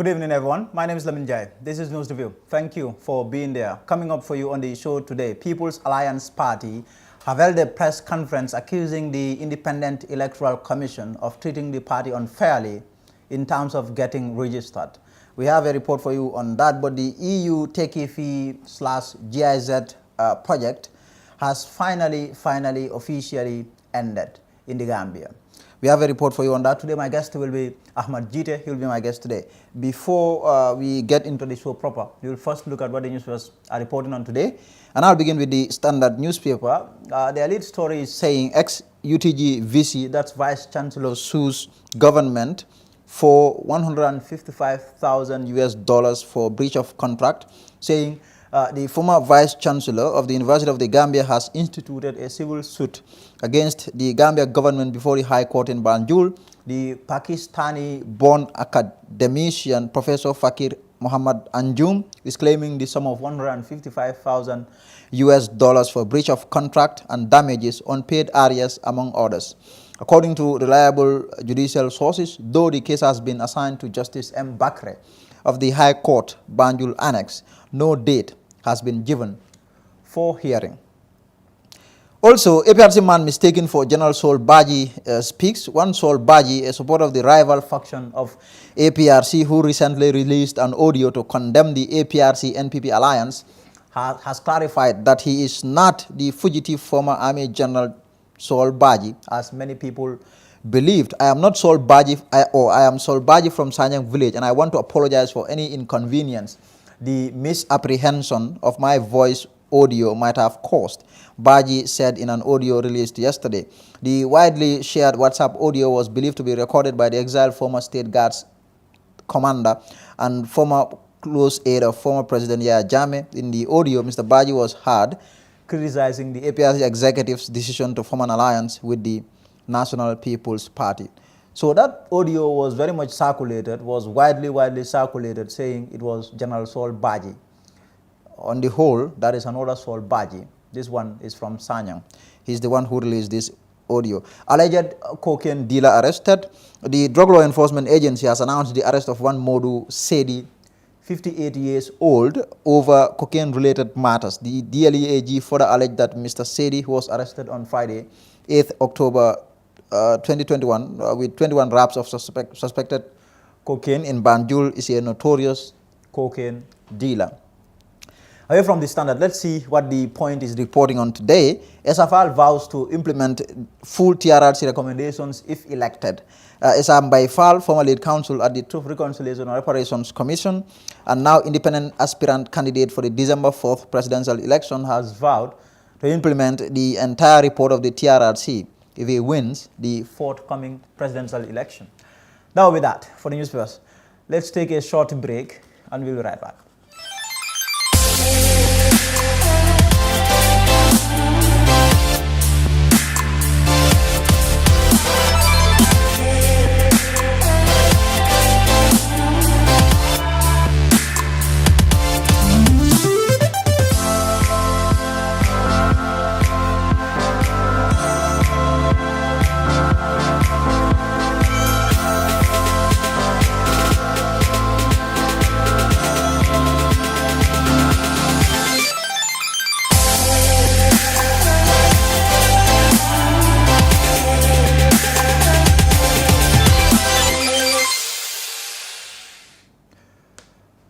Good evening, everyone. My name is Lamin Jai. This is News Review. Thank you for being there. Coming up for you on the show today, People's Alliance Party have held a press conference accusing the Independent Electoral Commission of treating the party unfairly in terms of getting registered. We have a report for you on that, but the EU Techie Fee/GIZ project has finally officially ended in the Gambia. We have a report for you on that today. My guest will be Ahmad Gitteh. He will be my guest today. Before we get into the show proper, we will first look at what the newspapers are reporting on today. And I'll begin with the Standard newspaper. Their lead story is saying ex-UTG VC, that's Vice Chancellor, sues government for $155,000 for breach of contract, saying the former Vice Chancellor of the University of the Gambia has instituted a civil suit against the Gambia government before the High Court in Banjul. The Pakistani-born academician Professor Fakir Muhammad Anjum is claiming the sum of $155,000 for breach of contract and damages, unpaid arrears, among others. According to reliable judicial sources, though the case has been assigned to Justice M. Bakre of the High Court, Banjul Annex, no date has been given for hearing. Also, APRC man mistaken for General Sol Baji speaks. One Sol Baji, a supporter of the rival faction of APRC, who recently released an audio to condemn the APRC-NPP alliance, has clarified that he is not the fugitive former Army General Sol Baji, as many people believed. I am not Sol Baji, I am Sol Baji from Sanyang village, and I want to apologize for any inconvenience the misapprehension of my voice audio might have caused, Baji said in an audio released yesterday. The widely shared WhatsApp audio was believed to be recorded by the exiled former State Guards commander and former close aide of former President Yahya Jammeh. In the audio, Mr. Baji was heard criticizing the APRC executive's decision to form an alliance with the National People's Party. So that audio was very much circulated, was widely circulated, saying it was General Sol Baji. On the whole, that is another Sol Baji. This one is from Sanyang. He's the one who released this audio. Alleged cocaine dealer arrested. The Drug Law Enforcement Agency has announced the arrest of one Modu Sedi, 58 years old, over cocaine-related matters. The DLEAG further alleged that Mr. Sedi, who was arrested on Friday, 8th October 2021, with 21 wraps of suspected cocaine in Banjul, is a notorious cocaine dealer. Away from the Standard, let's see what the Point is reporting on today. SFL vows to implement full TRRC recommendations if elected. Esam Baifal, former lead counsel at the Truth, Reconciliation and Reparations Commission, and now independent aspirant candidate for the December 4th presidential election, has vowed to implement the entire report of the TRRC if he wins the forthcoming presidential election. Now with that, for the newspapers, let's take a short break and we'll be right back.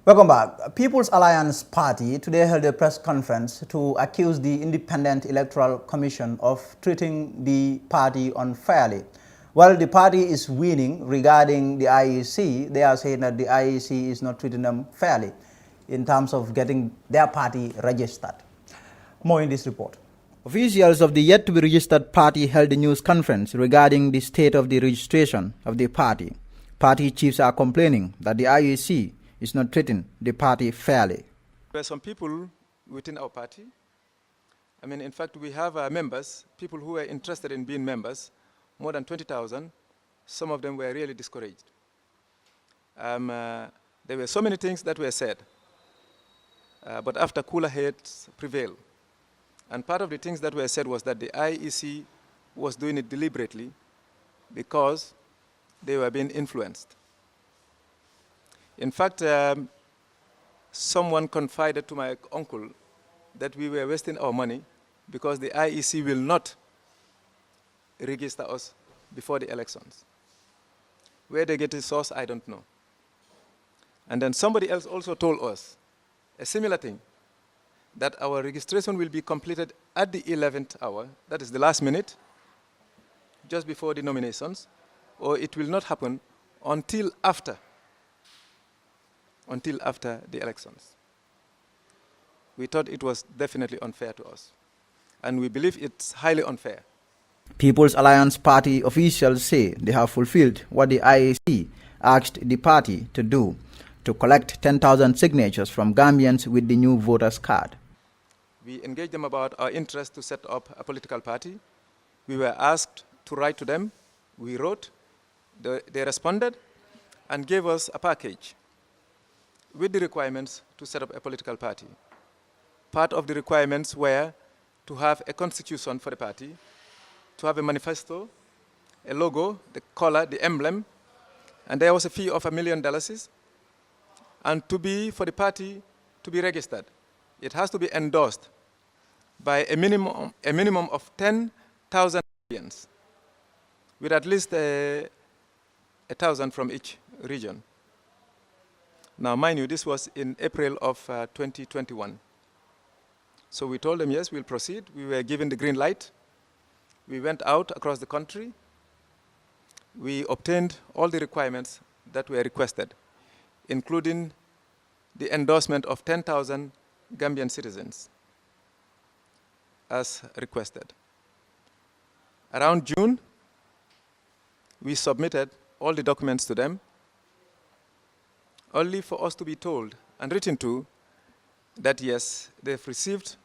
Welcome back. People's Alliance Party today held a press conference to accuse the Independent Electoral Commission of treating the party unfairly. While the party is winning regarding the IEC, they are saying that the IEC is not treating them fairly in terms of getting their party registered. More in this report. Officials of the yet-to-be-registered party held a news conference regarding the state of the registration of the party. Party chiefs are complaining that the IEC is not treating the party fairly. There are some people within our party. In fact, we have members, people who are interested in being members, more than 20,000. Some of them were really discouraged. There were so many things that were said, but after cooler heads prevailed. And part of the things that were said was that the IEC was doing it deliberately because they were being influenced. In fact, someone confided to my uncle that we were wasting our money because the IEC will not register us before the elections. Where they get the source, I don't know. And then somebody else also told us a similar thing, that our registration will be completed at the 11th hour, that is the last minute, just before the nominations, or it will not happen until after the elections. We thought it was definitely unfair to us, and we believe it's highly unfair. People's Alliance Party officials say they have fulfilled what the IEC asked the party to do, to collect 10,000 signatures from Gambians with the new voters card. We engaged them about our interest to set up a political party. We were asked to write to them. We wrote. They responded and gave us a package with the requirements to set up a political party. Part of the requirements were to have a constitution for the party, to have a manifesto, a logo, the color, the emblem, and there was a fee of $1 million, and for the party to be registered, it has to be endorsed by a minimum of 10,000 Gambians, with at least 1,000 from each region. Now, mind you, this was in April of 2021. So we told them, yes, we'll proceed. We were given the green light. We went out across the country. We obtained all the requirements that were requested, including the endorsement of 10,000 Gambian citizens, as requested. Around June, we submitted all the documents to them, only for us to be told and written to that, yes, they've received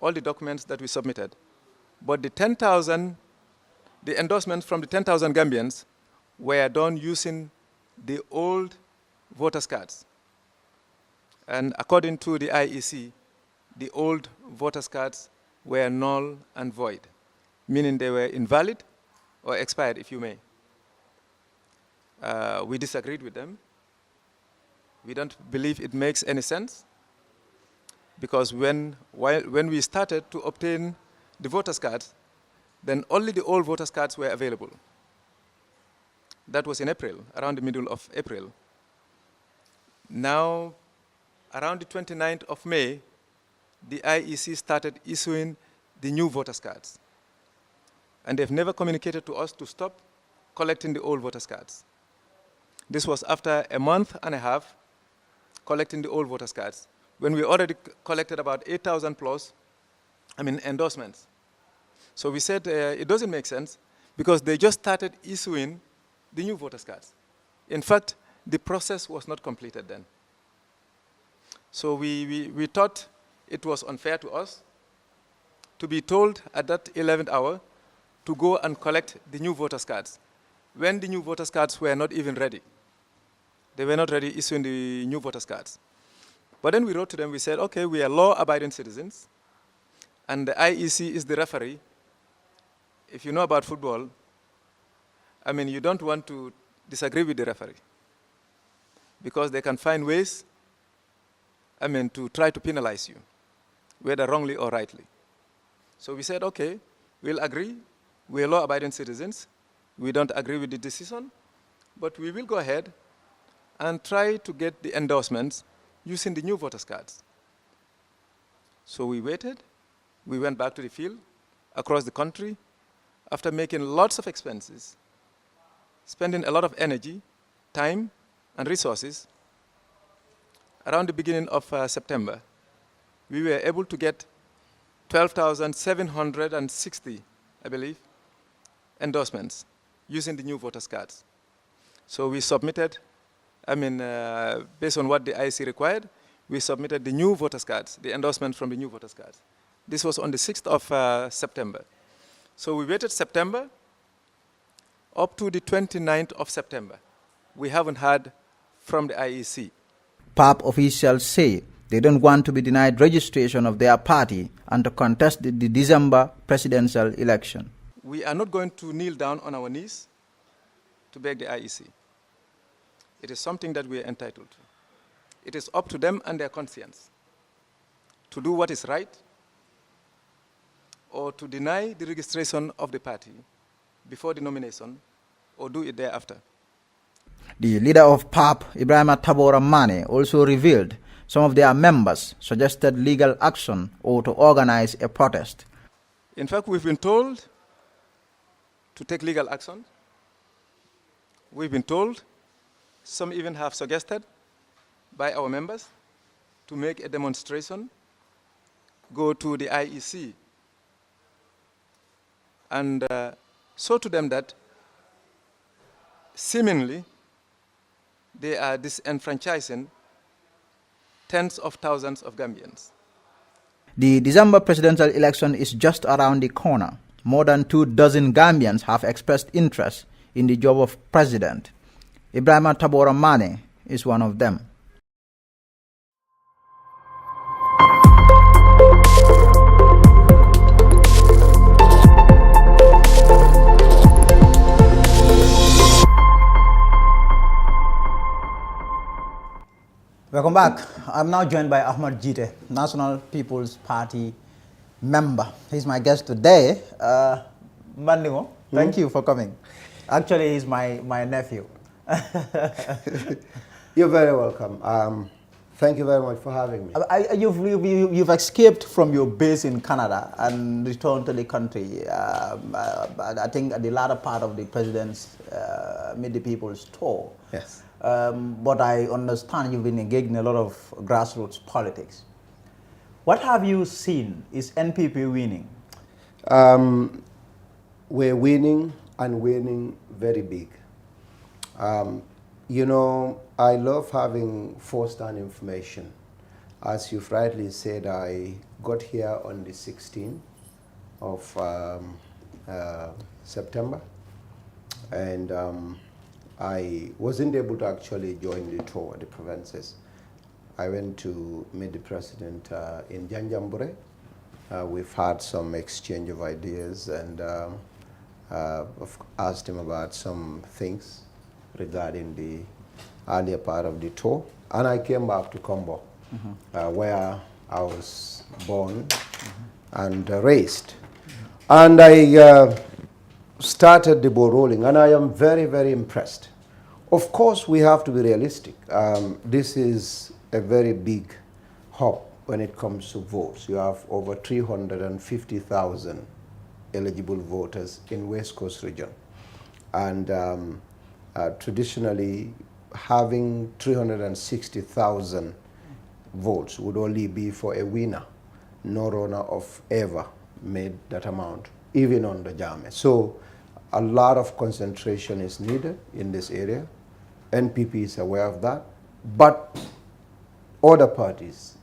all the documents that we submitted, but the endorsements from the 10,000 Gambians were done using the old voters' cards. And according to the IEC, the old voters' cards were null and void, meaning they were invalid or expired, if you may. We disagreed with them. We don't believe it makes any sense, because when we started to obtain the voters' cards, then only the old voters' cards were available. That was in April, around the middle of April. Now, around the 29th of May, the IEC started issuing the new voters' cards. And they've never communicated to us to stop collecting the old voters' cards. This was after a month and a half collecting the old voters' cards, when we already collected about 8,000 plus, endorsements. So we said it doesn't make sense, because they just started issuing the new voters' cards. In fact, the process was not completed then. So we thought it was unfair to us to be told at that 11th hour to go and collect the new voters' cards, when the new voters' cards were not even ready. They were not ready issuing the new voters' cards. But then we wrote to them, we said, okay, we are law-abiding citizens, and the IEC is the referee. If you know about football, you don't want to disagree with the referee, because they can find ways, to try to penalize you, whether wrongly or rightly. So we said, okay, we'll agree. We're law-abiding citizens. We don't agree with the decision, but we will go ahead and try to get the endorsements using the new voters' cards. So we waited. We went back to the field across the country after making lots of expenses, spending a lot of energy, time, and resources. Around the beginning of September, we were able to get 12,760, I believe, endorsements using the new voters' cards. So we submitted, based on what the IEC required, we submitted the new voters' cards, the endorsement from the new voters' cards. This was on the 6th of September. So we waited September up to the 29th of September. We haven't heard from the IEC. PAP officials say they don't want to be denied registration of their party and to contest the December presidential election. We are not going to kneel down on our knees to beg the IEC. It is something that we are entitled to. It is up to them and their conscience to do what is right or to deny the registration of the party before the nomination or do it thereafter. The leader of PAP, Ibrahim Tabora Mane, also revealed some of their members suggested legal action or to organize a protest. In fact, we've been told to take legal action. We've been told, some even have suggested by our members to make a demonstration, go to the IEC, and show to them that seemingly they are disenfranchising tens of thousands of Gambians. The December presidential election is just around the corner. More than 24 Gambians have expressed interest in the job of president. Ibrahim Tabora Mane is one of them. Welcome back. I'm now joined by Ahmad Gitteh, National People's Party member. He's my guest today. Mandingo, thank you for coming. Actually, he's my nephew. You're very welcome. Thank you very much for having me. You've escaped from your base in Canada and returned to the country. I think at the latter part of the president's Meet the People's tour. Yes. But I understand you've been engaged in a lot of grassroots politics. What have you seen? Is NPP winning? We're winning and winning very big. You know, I love having first-hand information. As you've rightly said, I got here on the 16th of September, and I wasn't able to actually join the tour of the provinces. I went to meet the president in Janjambure. We've had some exchange of ideas, and I've asked him about some things regarding the earlier part of the tour. And I came back to Combo, where I was born and raised. And I started the ball rolling, and I am very, very impressed. Of course, we have to be realistic. This is a very big hub when it comes to votes. You have over 350,000 eligible voters in West Coast region. And traditionally, having 360,000 votes would only be for a winner. No runner of ever made that amount, even on the Jame. So a lot of concentration is needed in this area. NPP is aware of that, but other parties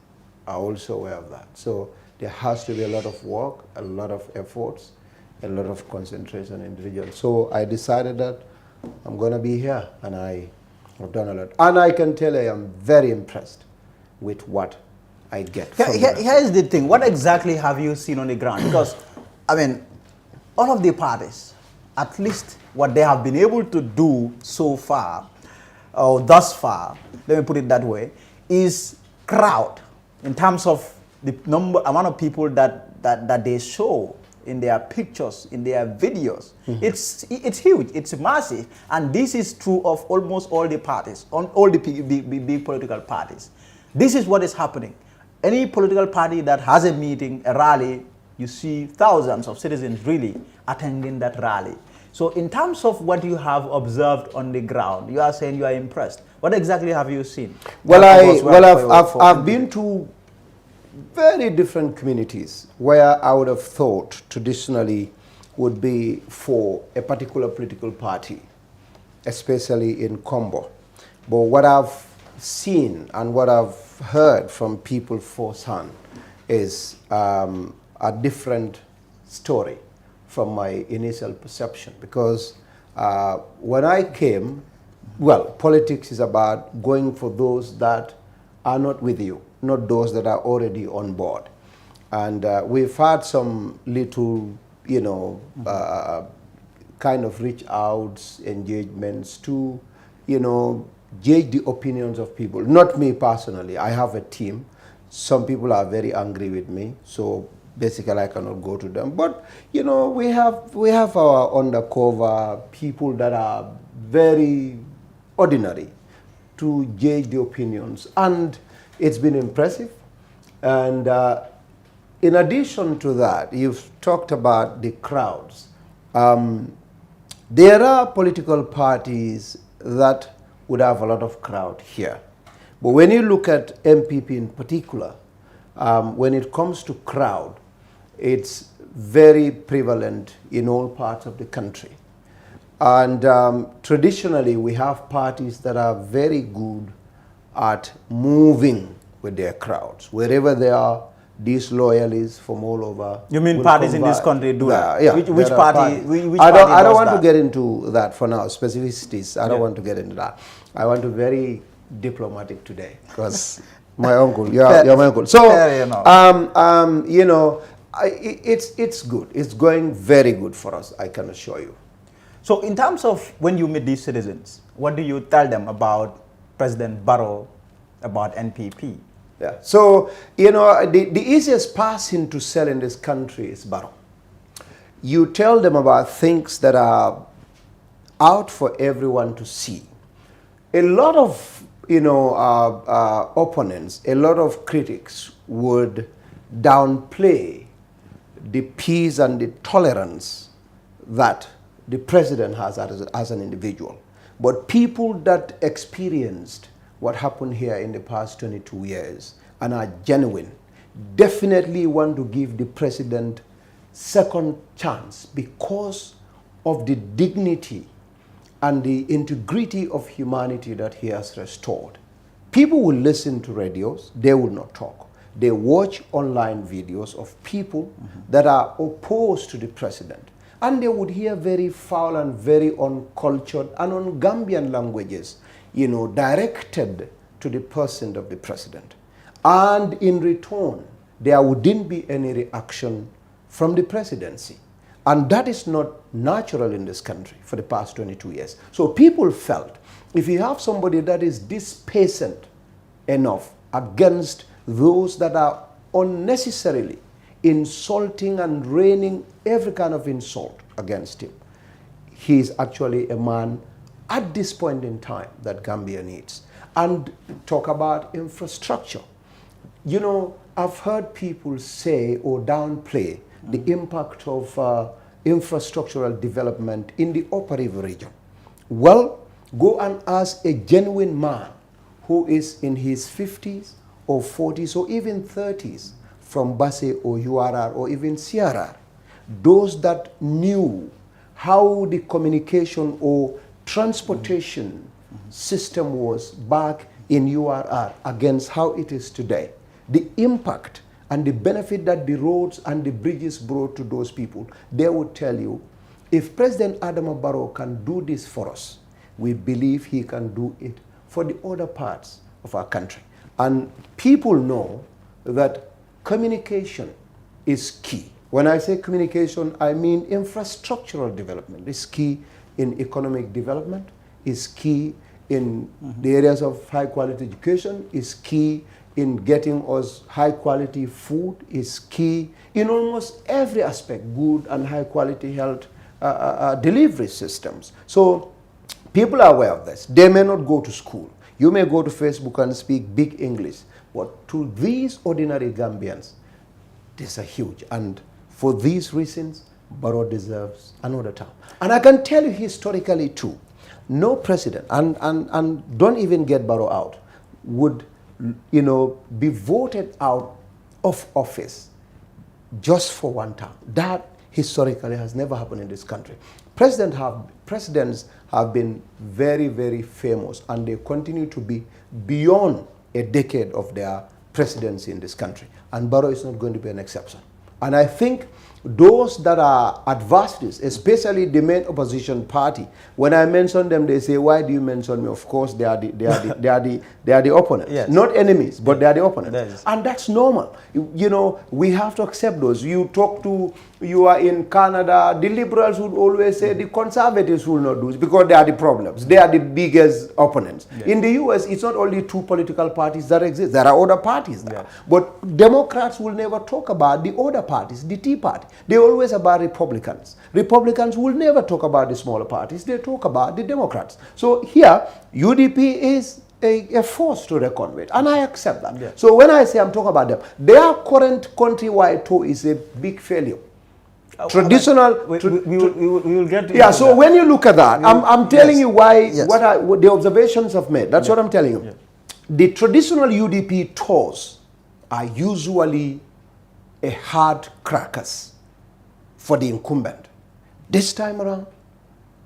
are also aware of that. So there has to be a lot of work, a lot of efforts, a lot of concentration in the region. So I decided that I'm going to be here, and I have done a lot. And I can tell you, I'm very impressed with what I get. Here's the thing. What exactly have you seen on the ground? Because, I mean, all of the parties, at least what they have been able to do so far, or thus far, let me put it that way, is crowd in terms of the amount of people that they show in their pictures, in their videos. It's huge, it's massive. And this is true of almost all the parties, on all the big political parties. This is what is happening. Any political party that has a meeting, a rally, you see thousands of citizens really attending that rally. So in terms of what you have observed on the ground, you are saying you are impressed. What exactly have you seen? Well, I've been to very different communities where I would have thought traditionally would be for a particular political party, especially in Combo. But what I've seen and what I've heard from people firsthand is a different story from my initial perception. Because when I came, well, politics is about going for those that are not with you, not those that are already on board. And we've had some little, you know, kind of reach outs, engagements to, you know, gauge the opinions of people. Not me personally. I have a team. Some people are very angry with me, so basically I cannot go to them. But you know, we have our undercover people that are very ordinary to gauge the opinions, and it's been impressive. And in addition to that, you've talked about the crowds. There are political parties that would have a lot of crowd here. But when you look at MPP in particular, when it comes to crowd, it's very prevalent in all parts of the country. And traditionally, we have parties that are very good at moving with their crowds. Wherever there are, these loyalists from all over. You mean parties in this country do that? Yeah. Which party? I don't want to get into that for now, specificities. I don't want to get into that. I want to be very diplomatic today because my uncle, you're my uncle. So, you know, it's good. It's going very good for us, I can assure you. So in terms of when you meet these citizens, what do you tell them about President Barrow, about NPP? Yeah. So, you know, the easiest person to sell in this country is Barrow. You tell them about things that are out for everyone to see. A lot of, you know, opponents, a lot of critics would downplay the peace and the tolerance that the president has as an individual. But people that experienced what happened here in the past 22 years and are genuine definitely want to give the president second chance because of the dignity and the integrity of humanity that he has restored. People will listen to radios, they will not talk. They watch online videos of people that are opposed to the president. And they would hear very foul and very uncultured and un-Gambian languages, you know, directed to the person of the president. And in return, there wouldn't be any reaction from the presidency. And that is not natural in this country for the past 22 years. So people felt if you have somebody that is this patient enough against those that are unnecessarily insulting and raining every kind of insult against him, he is actually a man at this point in time that Gambia needs. And talk about infrastructure. You know, I've heard people say or downplay the impact of infrastructural development in the Upper River region. Well, go and ask a genuine man who is in his 50s or 40s or even 30s from Basse or URR or even CRR. Those that knew how the communication or transportation system was back in URR against how it is today. The impact and the benefit that the roads and the bridges brought to those people, they would tell you, if President Adama Barrow can do this for us, we believe he can do it for the other parts of our country. And people know that communication is key. When I say communication, I mean infrastructural development is key in economic development, is key in the areas of high quality education, is key in getting us high quality food, is key in almost every aspect, good and high quality health delivery systems. So people are aware of this. They may not go to school. You may go to Facebook and speak big English, but to these ordinary Gambians, these are huge. And for these reasons, Barrow deserves another term. And I can tell you historically too, no president, and don't even get Barrow out, would, you know, be voted out of office just for one term. That historically has never happened in this country. Presidents have been very, very famous, and they continue to be beyond a decade of their presidency in this country. And Barrow is not going to be an exception. And I think those that are adversaries, especially the main opposition party, when I mention them, they say, "Why do you mention me?" Of course, they are the opponents, Yes. not enemies, but they are the opponents, Yes. and that's normal. You know, we have to accept those. You are in Canada, the liberals would always say the conservatives will not do it because they are the problems. They are the biggest opponents. Yes. In the US, it's not only two political parties that exist. There are other parties there. Yes. But Democrats will never talk about the other parties, the Tea Party. They always about Republicans. Republicans will never talk about the smaller parties. They talk about the Democrats. So here, UDP is a force to reckon with, and I accept that. Yeah. So when I say I'm talking about them, their current countrywide tour is a big failure. Traditional, we will get to yeah. So when you look at that, I'm telling yes. you why Yes. what the observations I've made. That's what I'm telling you. Yeah. The traditional UDP tours are usually a hard crackers for the incumbent. This time around,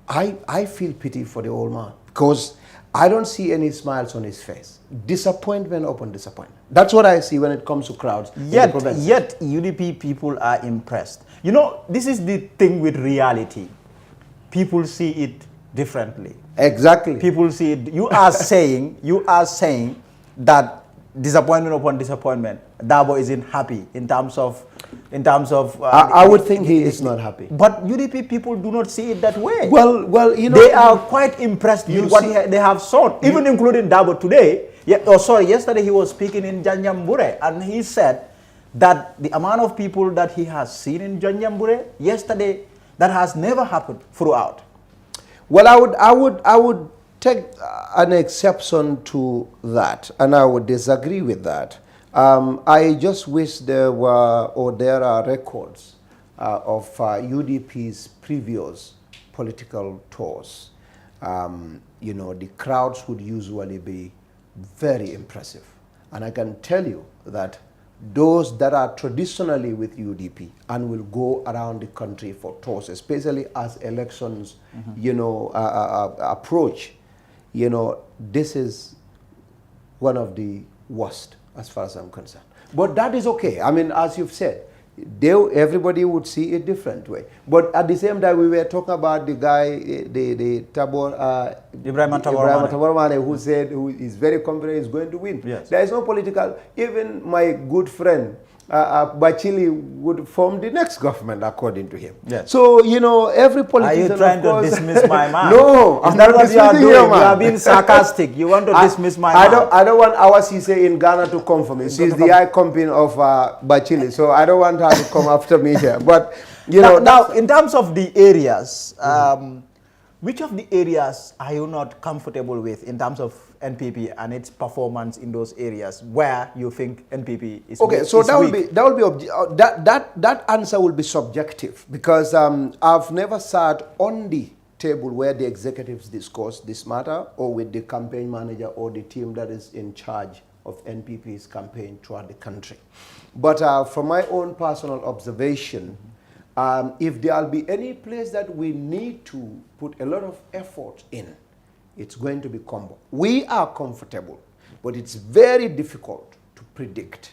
I feel pity for the old man because I don't see any smiles on his face. Disappointment upon disappointment. That's what I see when it comes to crowds. Yet UDP people are impressed. You know, this is the thing with reality. People see it differently. Exactly. People see it. You are saying that disappointment upon disappointment, Dabo isn't happy in terms of. I would think he is not happy. But UDP people do not see it that way. Well, you know, they are quite impressed with what they have shown, even including Dabo today. Yesterday he was speaking in Janjambure, and he said that the amount of people that he has seen in Janjambure yesterday, that has never happened throughout. Well, I would take an exception to that, and I would disagree with that. I just wish there are records of UDP's previous political tours. You know, the crowds would usually be very impressive. And I can tell you that those that are traditionally with UDP and will go around the country for tours, especially as elections, you know, approach, you know, this is one of the worst as far as I'm concerned. But that is okay. I mean, as you've said, everybody would see it different way. But at the same time, we were talking about the guy, the Tabor, Ibrahim Tabormane, who said who is very confident he's going to win. Yes. There is no political. Even my good friend Bachili would form the next government, according to him. Yes. So, you know, every politician. Are you trying to dismiss my man? No, I'm not what you are doing. You are being sarcastic. You want to dismiss my man. I don't want our CC in Ghana to come for me. She's the eye company of Bachili, so I don't want her to come after me here. But, you know. Now, in terms of the areas, which of the areas are you not comfortable with in terms of NPP and its performance in those areas where you think NPP is okay? weak, So that weak? that answer will be subjective because I've never sat on the table where the executives discuss this matter or with the campaign manager or the team that is in charge of NPP's campaign throughout the country. But from my own personal observation, if there'll be any place that we need to put a lot of effort in, it's going to be Combo. We are comfortable, but it's very difficult to predict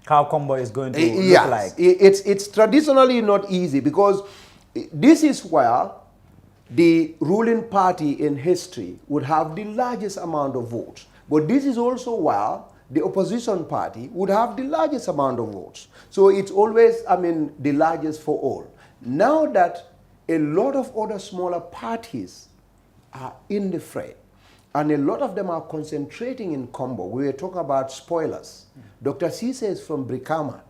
how Combo is going to yes, look like. It's traditionally not easy because this is where the ruling party in history would have the largest amount of votes. But this is also where the opposition party would have the largest amount of votes. So it's always, I mean, the largest for all. Now that a lot of other smaller parties are in the fray, and a lot of them are concentrating in Combo. We were talking about spoilers. Dr. Cisse is from Brikama.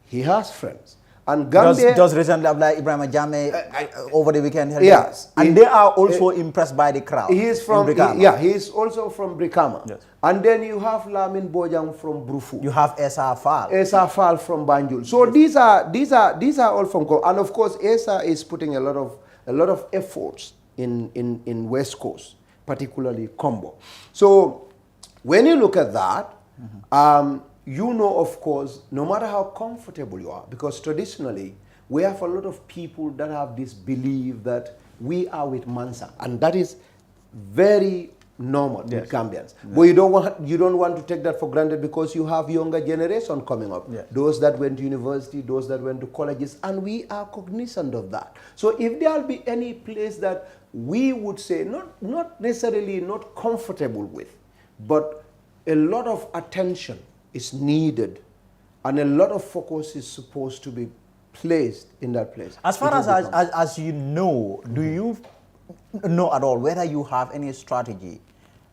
He has friends. And Gambia... Just recently, Ibrahim Jame over the weekend. Yes. And they are also impressed by the crowd. He is from... he is also from Brikama. Yes. And then you have Lamin Bojang from Brufu. You have Esa Fall. Esa Fall from Banjul. So these are all from Combo. And of course, Esa is putting a lot of efforts in West Coast, particularly Combo. So when you look at that, you know, of course, no matter how comfortable you are, because traditionally we have a lot of people that have this belief that we are with Mansa, and that is very normal with Gambians. But you don't want to take that for granted because you have younger generation coming up. Those that went to university, those that went to colleges, and we are cognizant of that. So if there'll be any place that we would say not necessarily not comfortable with, but a lot of attention is needed and a lot of focus is supposed to be placed in that place. As far as you know, do you know at all whether you have any strategy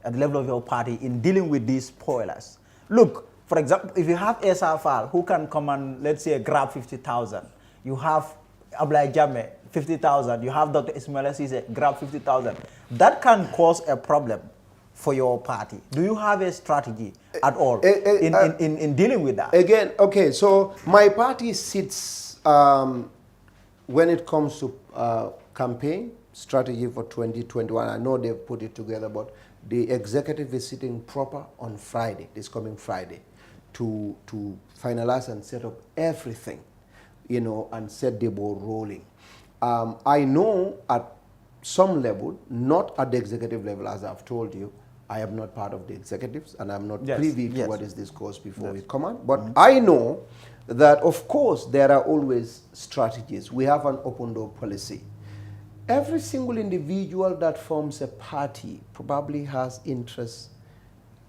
at the level of your party in dealing with these spoilers? Look, for example, if you have SRFAL who can come and, let's say, grab 50,000, you have Ablai Jammeh, 50,000, you have Dr. Ismail Assise, grab 50,000, that can cause a problem for your party. Do you have a strategy at all in dealing with that? Again, okay, so my party sits, when it comes to campaign strategy for 2021, I know they've put it together, but the executive is sitting proper on Friday, this coming Friday, to finalize and set up everything, you know, and set the ball rolling. I know at some level, not at the executive level, as I've told you, I am not part of the executives and I'm not privy to what is discussed before we come on. But I know that, of course, there are always strategies. We have an open door policy. Every single individual that forms a party probably has interests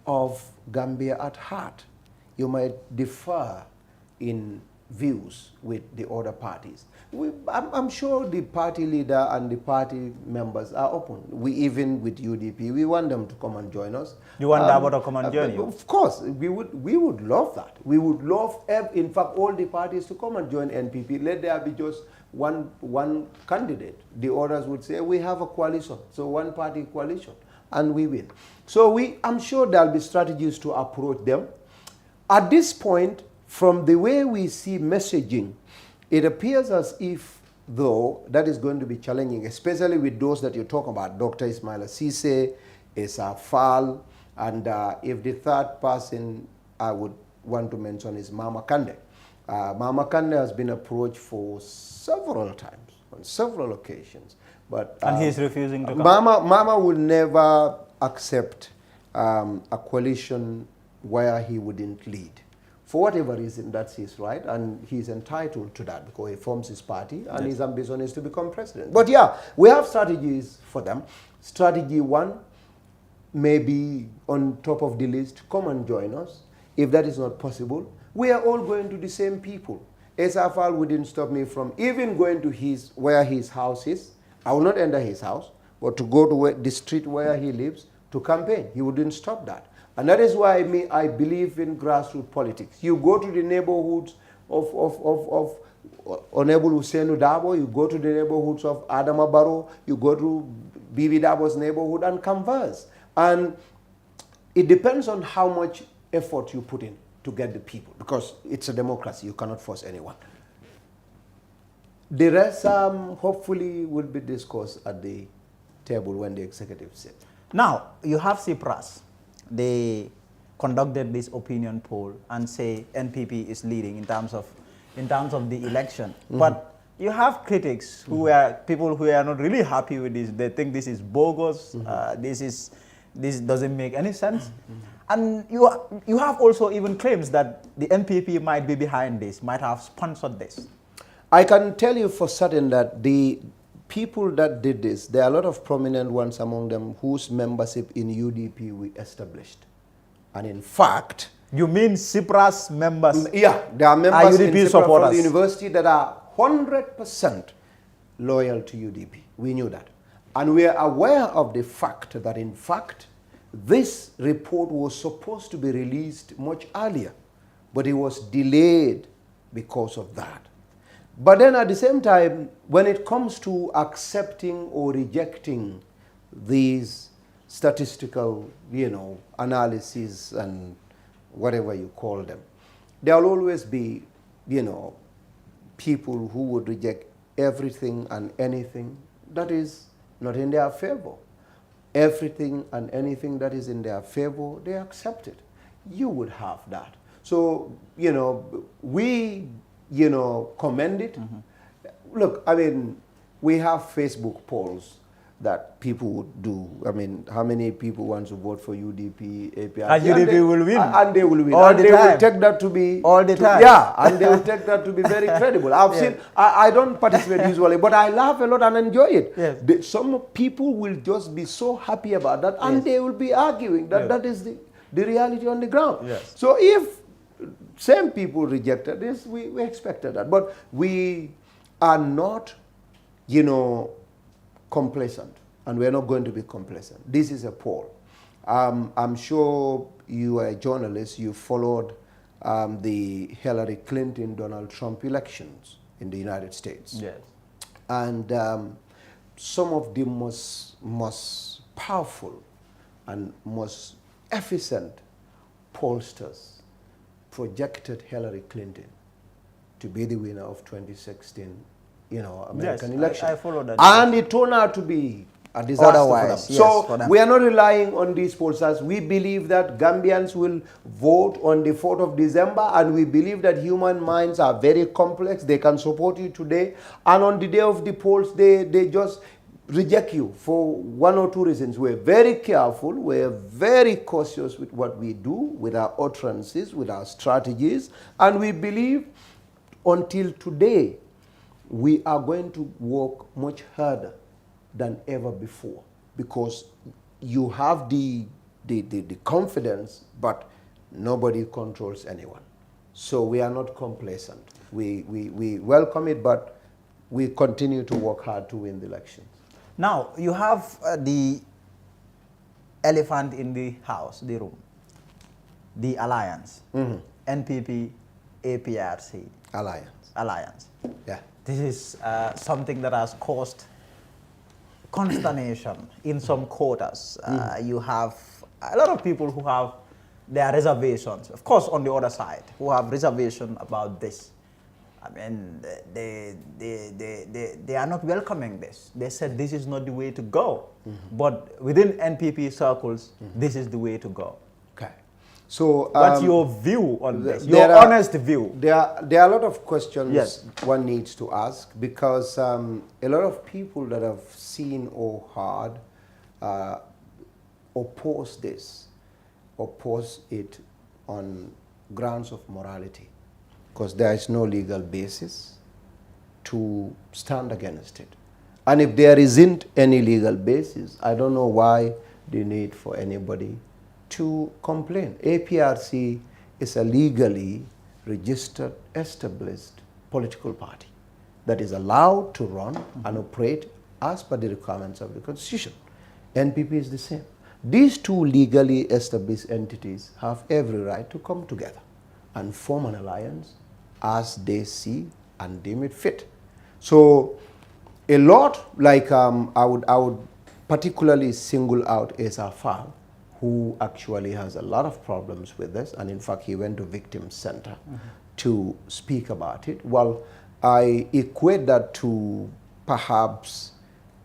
of Gambia at heart. You might differ in views with the other parties. I'm sure the party leader and the party members are open. We even with UDP, we want them to come and join us. You want Dabo to come and join you? Of course, we would love that. We would love, in fact, all the parties to come and join NPP. Let there be just one candidate. The others would say, we have a coalition, so one party coalition, and we win. So I'm sure there'll be strategies to approach them. At this point, from the way we see messaging, it appears as if, though, that is going to be challenging, especially with those that you're talking about, Dr. Ismail Assise, Esa Fall, and if the third person I would want to mention is Mama Kande. Mama Kande has been approached for several times, on several occasions. And he's refusing to come? Mama will never accept a coalition where he wouldn't lead. For whatever reason, that's his right, and he's entitled to that because he forms his party, and his ambition is to become president. But yeah, we have strategies for them. Strategy one may be on top of the list, come and join us. If that is not possible, we are all going to the same people. SFL wouldn't stop me from even going to where his house is. I will not enter his house, but to go to the street where he lives to campaign. He wouldn't stop that. And that is why I believe in grassroots politics. You go to the neighborhoods of Honorable Hussein Dabo, you go to the neighborhoods of Adama Barrow, you go to Bibi Dabo's neighborhood and converse. And it depends on how much effort you put in to get the people, because it's a democracy, you cannot force anyone. The rest hopefully will be discussed at the table when the executive sit. Now, you have CIPRAS. They conducted this opinion poll and say NPP is leading in terms of the election. But you have critics who are people who are not really happy with this. They think this is bogus. This doesn't make any sense. And you have also even claims that the NPP might be behind this, might have sponsored this. I can tell you for certain that the people that did this, there are a lot of prominent ones among them whose membership in UDP we established. And in fact... You mean CIPRAS members? Yeah, there are members in CIPRAS supporters from the university that are 100% loyal to UDP. We knew that. And we are aware of the fact that, in fact, this report was supposed to be released much earlier, but it was delayed because of that. But then at the same time, when it comes to accepting or rejecting these statistical, analysis and whatever you call them, there will always be, people who would reject everything and anything that is not in their favor. Everything and anything that is in their favor, they accept it. You would have that. So, we commend it. Look, I mean, we have Facebook polls. that people would do. I mean, how many people want to vote for UDP, APRC? And UDP will win. And they will win. All and the they time. will take that to be... All the time. Yeah, and they will take that to be very credible. I've seen... I don't participate usually, but I laugh a lot and enjoy it. Yes. Some people will just be so happy about that, and they will be arguing that that is the reality on the ground. Yes. So if same people rejected this, we expected that. But we are not, you know, complacent. And we're not going to be complacent. This is a poll. I'm sure you are a journalist. You followed the Hillary Clinton-Donald Trump elections in the United States. Yes. And some of the most powerful and most efficient pollsters projected Hillary Clinton to be the winner of 2016, you know, American election. I followed that. And it turned out to be a disaster for them. Yes, So we are not relying on these pollsters. We believe that Gambians will vote on the 4th of December, and we believe that human minds are very complex. They can support you today, and on the day of the polls, they just reject you for one or two reasons. We're very careful. We're very cautious with what we do, with our utterances, with our strategies, and we believe until today, we are going to work much harder than ever before, because you have the confidence, but nobody controls anyone. So we are not complacent. We welcome it, but we continue to work hard to win the elections. Now, you have the elephant in the house, the room, the alliance, NPP, APRC. Alliance. Yeah. This is something that has caused consternation in some quarters. You have a lot of people who have their reservations, of course, on the other side, who have reservation about this. I mean, they are not welcoming this. They said this is not the way to go. But within NPP circles, this is the way to go. Okay. So what's your view on this? Your honest view? There are a lot of questions one needs to ask, because a lot of people that have seen or heard oppose it on grounds of morality, because there is no legal basis to stand against it. And if there isn't any legal basis, I don't know why the need for anybody to complain. APRC is a legally registered, established political party that is allowed to run and operate as per the requirements of the Constitution. NPP is the same. These two legally established entities have every right to come together and form an alliance as they see and deem it fit. So a lot, like I would particularly single out Esafal, who actually has a lot of problems with this, and in fact he went to Victim Center to speak about it. Well, I equate that to perhaps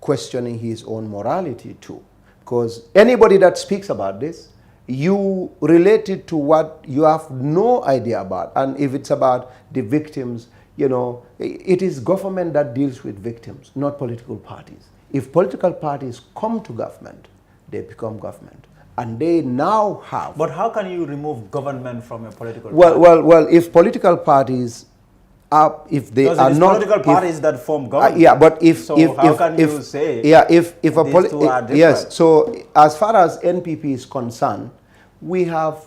questioning his own morality too, because anybody that speaks about this, you relate it to what you have no idea about. And if it's about the victims, you know, it is government that deals with victims, not political parties. If political parties come to government, they become government. And they now have... But how can you remove government from a political party? Well, if political parties are, if they are not... political parties that form government. Yeah, but if... So if, how if, can if, you say yeah, if a these two are different? Yes, so as far as NPP is concerned, we are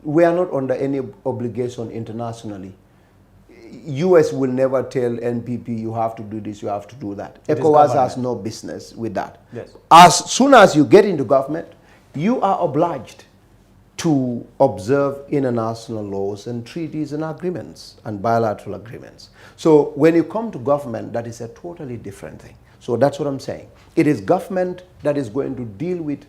not under any obligation internationally. US will never tell NPP, you have to do this, you have to do that. ECOWAS has no business with that. Yes. As soon as you get into government, you are obliged to observe international laws and treaties and agreements and bilateral agreements. So when you come to government, that is a totally different thing. So that's what I'm saying. It is government that is going to deal with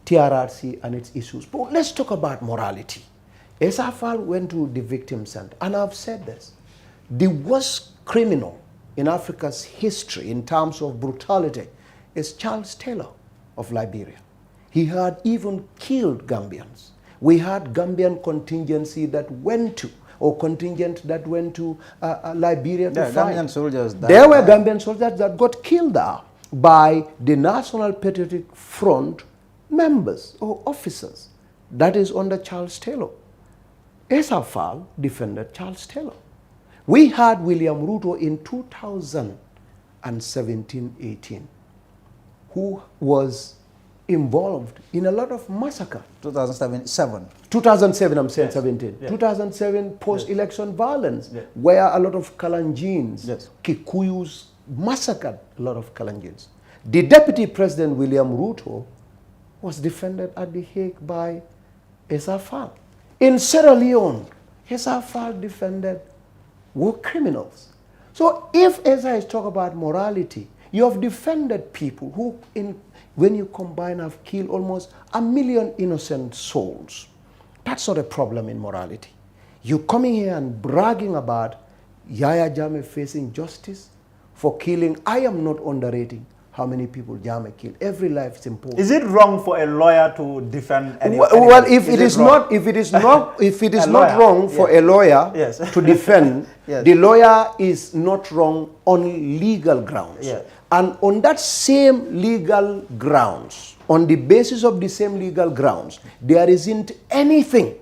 TRRC and its issues. But let's talk about morality. Esafal went to the Victim Center, and I've said this. The worst criminal in Africa's history in terms of brutality is Charles Taylor of Liberia. He had even killed Gambians. We had Gambian contingency that went to, or contingent that went to Liberia to fight. Gambian soldiers. There were Gambian soldiers that got killed there. by the National Patriotic Front members or officers, that is under Charles Taylor. Asa Fall defended Charles Taylor. We had William Ruto in 2017-18, who was involved in a lot of massacre. 2007. 2007, I'm saying Yes. 17. Yeah. 2007 post-election Yes. violence, Yeah. where a lot of Kalenjins, Yes. Kikuyus massacred a lot of Kalenjins. The Deputy President, William Ruto, was defended at The Hague by Asa Fall. In Sierra Leone, Asa Fall defended war criminals. So if Asa is talking about morality, you have defended people who, when you combine, have killed almost 1 million innocent souls. That's not a problem in morality. You coming here and bragging about Yaya Jammeh facing justice for killing. I am not underrating how many people Jammeh killed. Every life is important. Is it wrong for a lawyer to defend well, if it is not wrong for a lawyer Yes. to defend, Yes. the lawyer is not wrong on legal grounds. Yes. And on that same legal grounds, on the basis of the same legal grounds, there isn't anything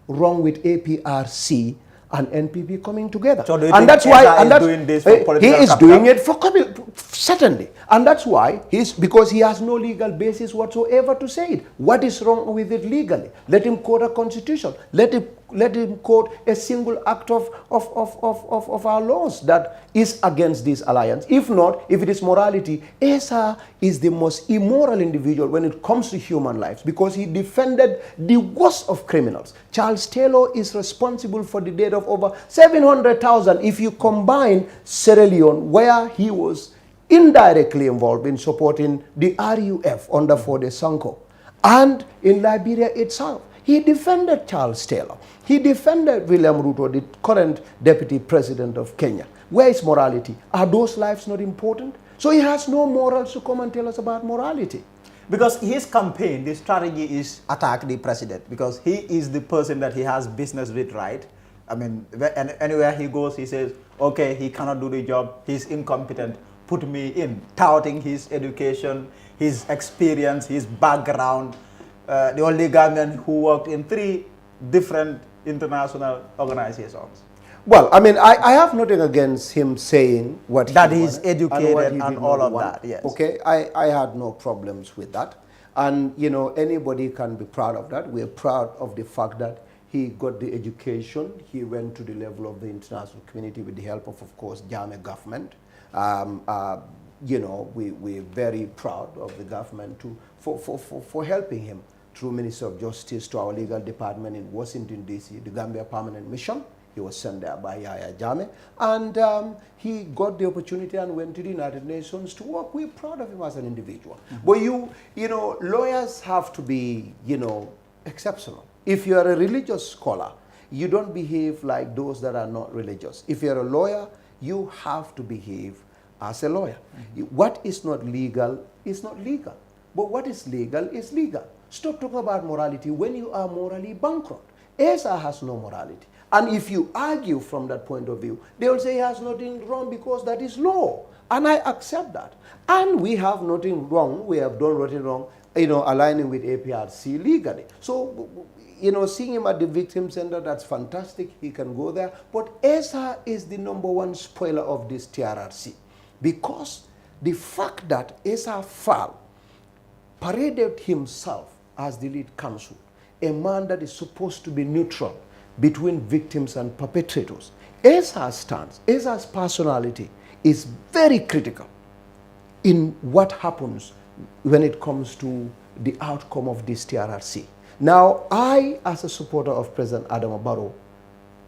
wrong with APRC and NPP coming together. So do you and think that's why Esa and is that's, doing this for political he is capital? doing it for certainly, and that's why because he has no legal basis whatsoever to say it. What is wrong with it legally? Let him quote a constitution. Let him quote a single act of our laws that is against this alliance. If not, if it is morality, Esa is the most immoral individual when it comes to human lives because he defended the worst of criminals. Charles Taylor is responsible for the death of over 700,000 if you combine Sierra Leone, where he was indirectly involved in supporting the RUF under Fode Sanko, and in Liberia itself. He defended Charles Taylor. He defended William Ruto, the current deputy president of Kenya. Where is morality? Are those lives not important? So he has no morals to come and tell us about morality. Because his campaign, the strategy is attack the president because he is the person that he has business with, right? I mean, anywhere he goes, he says, okay, he cannot do the job, he's incompetent, put me in, touting his education, his experience, his background. The only Gambian who worked in 3 different international organizations. Well, I mean, I have nothing against him saying what that he he's wanted educated and, and all of that, yes. Okay, I had no problems with that. And, you know, anybody can be proud of that. We're proud of the fact that he got the education. He went to the level of the international community with the help of course, Jammeh government. You know, we're very proud of the government for helping him through Minister of Justice to our legal department in Washington, D.C., the Gambia Permanent Mission. He was sent there by Yaya Jammeh. And he got the opportunity and went to the United Nations to work. We're proud of him as an individual. Mm-hmm. But you know, lawyers have to be, you know, exceptional. If you're a religious scholar, you don't behave like those that are not religious. If you're a lawyer, you have to behave as a lawyer. Mm-hmm. What is not legal is not legal. But what is legal is legal. Stop talking about morality when you are morally bankrupt. Asa has no morality. And if you argue from that point of view, they will say he has nothing wrong because that is law. And I accept that. And we have nothing wrong. We have done nothing wrong, you know, aligning with APRC legally. So, you know, seeing him at the victim center, that's fantastic. He can go there. But Asa is the #1 spoiler of this TRRC. Because the fact that Asa Fall paraded himself as the lead counsel, a man that is supposed to be neutral between victims and perpetrators. Asa's stance, Asa's personality is very critical in what happens when it comes to the outcome of this TRRC. Now, I, as a supporter of President Adama Barrow,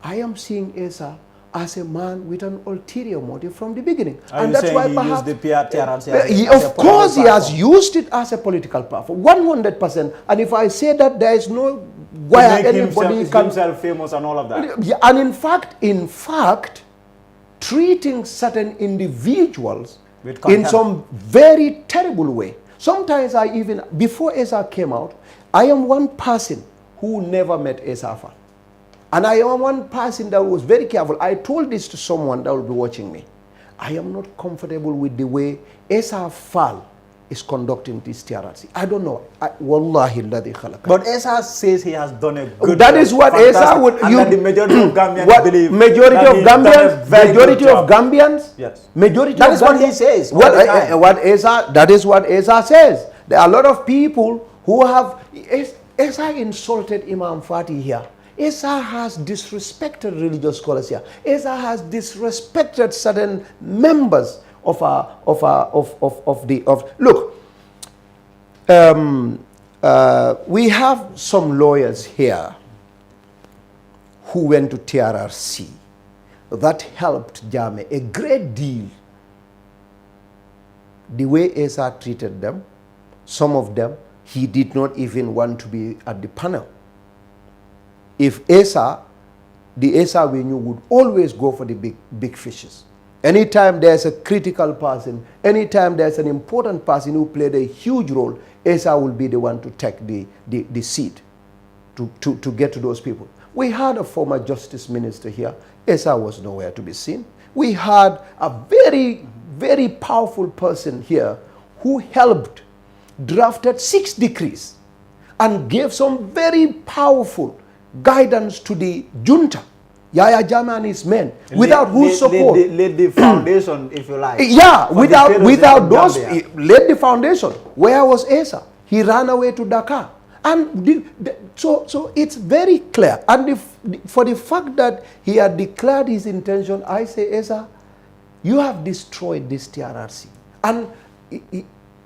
I am seeing Asa as a man with an ulterior motive from the beginning. And that's why perhaps the TRRC of course he has used it as a political platform, 100%. And if I say that there is no why anybody can himself famous and all of that. Yeah, and in fact, treating certain individuals in some very terrible way. Sometimes I even, before Asa came out, I am one person who never met Asa Fall. And I am one person that was very careful. I told this to someone that will be watching me. I am not comfortable with the way Esa Fall is conducting this TRRC. I don't know. Wallahi alladhi khalaq. But Esa says he has done a good That job. is what Esa would. And the majority of Gambians believe. Majority of Gambians. Yes. Majority. That is what he says. That is what Esa says. There are a lot of people who have. Esa insulted Imam Fatih here. Esa has disrespected religious scholars here. Esa has disrespected certain members look, we have some lawyers here who went to TRRC that helped Jammeh a great deal. The way Esa treated them, some of them, he did not even want to be at the panel. If the Esa we knew would always go for the big fishes. Anytime there's a critical person, anytime there's an important person who played a huge role, Esa will be the one to take the seat to get to those people. We had a former justice minister here. Esa was nowhere to be seen. We had a very, very powerful person here who helped drafted 6 decrees and gave some very powerful guidance to the junta, Yahya Jammeh and his men, without whose support. Laid the foundation, if you like. Yeah, without those, laid the foundation. Where was Esa? He ran away to Dakar. And so it's very clear. And for the fact that he had declared his intention, I say, Esa, you have destroyed this TRRC. And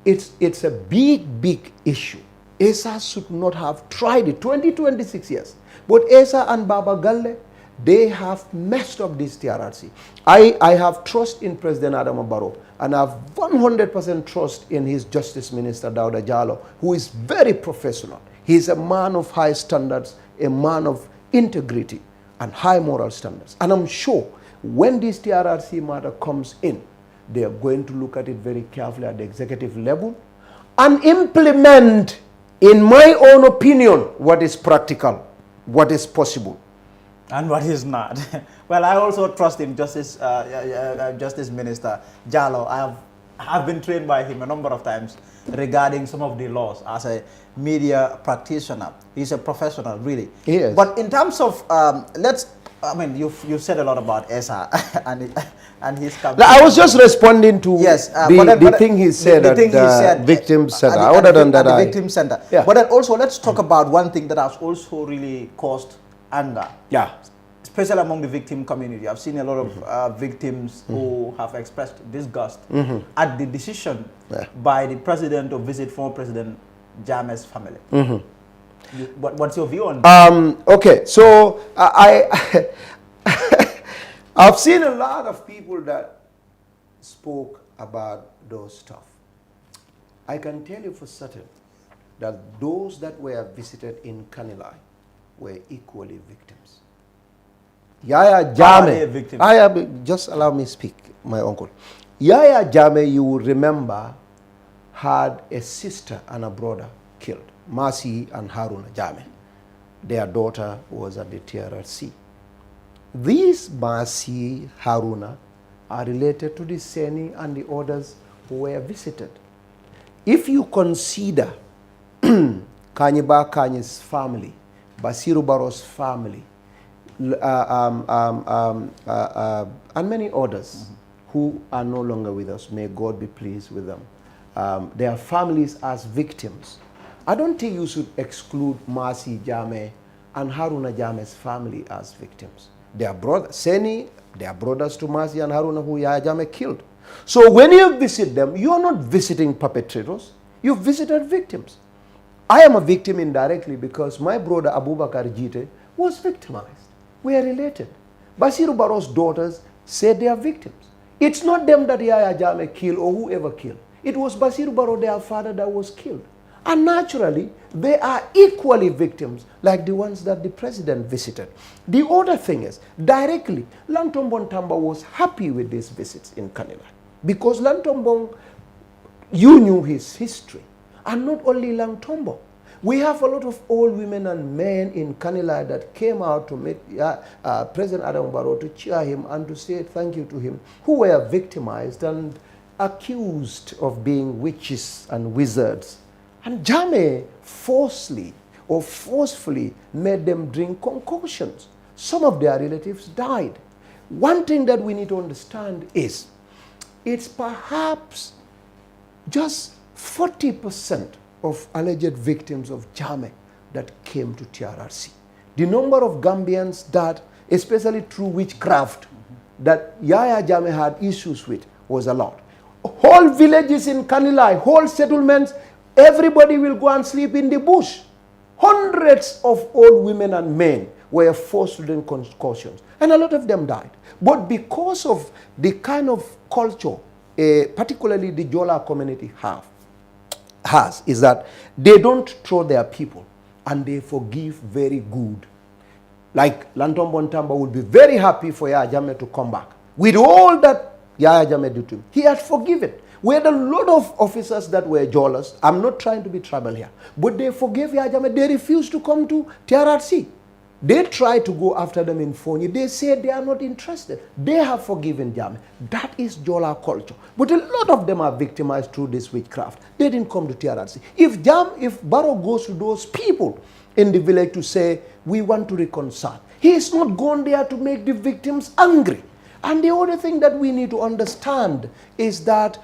it's a big, big issue. Esa should not have tried it. 26 years. But Esa and Baba Galle, they have messed up this TRRC. I have trust in President Adama Barrow, and I have 100% trust in his Justice Minister, Dauda Jallow, who is very professional. He's a man of high standards, a man of integrity and high moral standards. And I'm sure when this TRRC matter comes in, they are going to look at it very carefully at the executive level and implement, in my own opinion, what is practical, what is possible. And what is not. Well, I also trust in Justice Minister Jallow. I have been trained by him a number of times regarding some of the laws as a media practitioner. He's a professional, really. Yes. But in terms of, you've said a lot about Esa and his campaign. I was just responding to the thing he said at the Victim Center. Other than that, the Victim Center. Yeah. But then also, let's talk about one thing that has also really caused anger. Yeah. Especially among the victim community. I've seen a lot of victims who have expressed disgust at the decision by the president to visit former President Jammeh's family. What's your view on that? Okay, so I've seen a lot of people that spoke about those stuff. I can tell you for certain that those that were visited in Kanilai were equally victims. Yahya Jammeh, just allow me speak, my uncle. Yahya Jammeh, you will remember, had a sister and a brother killed, Mercy and Haruna Jammeh. Their daughter was at the TRRC. These Mercy, Haruna, are related to the Seni and the others who were visited. If you consider Kanyiba Kanyi's family, Basiru Barrow's family, and many others who are no longer with us, may God be pleased with them, their families as victims. I don't think you should exclude Mercy Jammeh and Haruna Jammeh's family as victims. They are brothers. Seni, they are brothers to Mercy and Haruna who Yahya Jammeh killed. So when you visit them, you are not visiting perpetrators. You visited victims. I am a victim indirectly because my brother Abubakar Gitteh was victimized. We are related. Basiru Barrow's daughters said they are victims. It's not them that Yahya Jammeh killed or whoever killed. It was Basiru Barrow, their father, that was killed. And naturally, they are equally victims like the ones that the president visited. The other thing is, directly, Lantombong Tamba was happy with these visits in Kanilai because Lantombong, you knew his history. And not only Lantombong, We have a lot of old women and men in Kanilai that came out to meet President Adam Barrow to cheer him and to say thank you to him, who were victimized and accused of being witches and wizards. And Jammeh forcefully made them drink concoctions. Some of their relatives died. One thing that we need to understand is it's perhaps just 40% of alleged victims of Jammeh that came to TRRC. The number of Gambians that, especially through witchcraft, that Yahya Jammeh had issues with was a lot. Whole villages in Kanilai, whole settlements, everybody will go and sleep in the bush. Hundreds of old women and men were forced to drink concoctions, and a lot of them died. But because of the kind of culture, particularly the Jola community has, is that they don't throw their people, and they forgive very good. Like Lantom Bontamba would be very happy for Yahya Jammeh to come back. With all that Yahya Jammeh did to him, he had forgiven. We had a lot of officers that were Jolas. I'm not trying to be tribal here, but they forgave Yahya Jammeh. They refused to come to TRRC. They tried to go after them in Fonyi. They said they are not interested. They have forgiven Jammeh. That is Jola culture. But a lot of them are victimized through this witchcraft. They didn't come to TRRC. If Barrow goes to those people in the village to say, we want to reconcile, he is not gone there to make the victims angry. And the other thing that we need to understand is that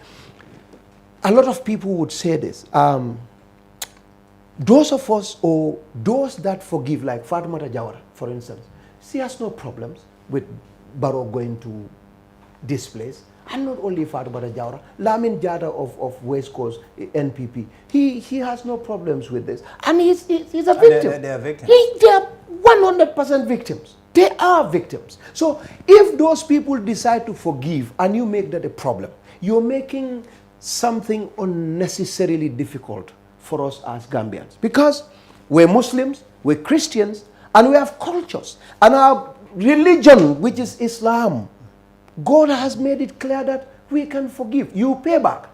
a lot of people would say this. Those of us, or those that forgive, like Fatimata Jawara, for instance, she has no problems with Barrow going to this place. And not only Fatimata Jawara, Lamin Jada of West Coast NPP, he has no problems with this. And he's a victim. They are victims. They are 100% victims. They are victims. So if those people decide to forgive and you make that a problem, you're making something unnecessarily difficult for us as Gambians. Because we're Muslims, we're Christians, and we have cultures. And our religion, which is Islam, God has made it clear that we can forgive. You pay back.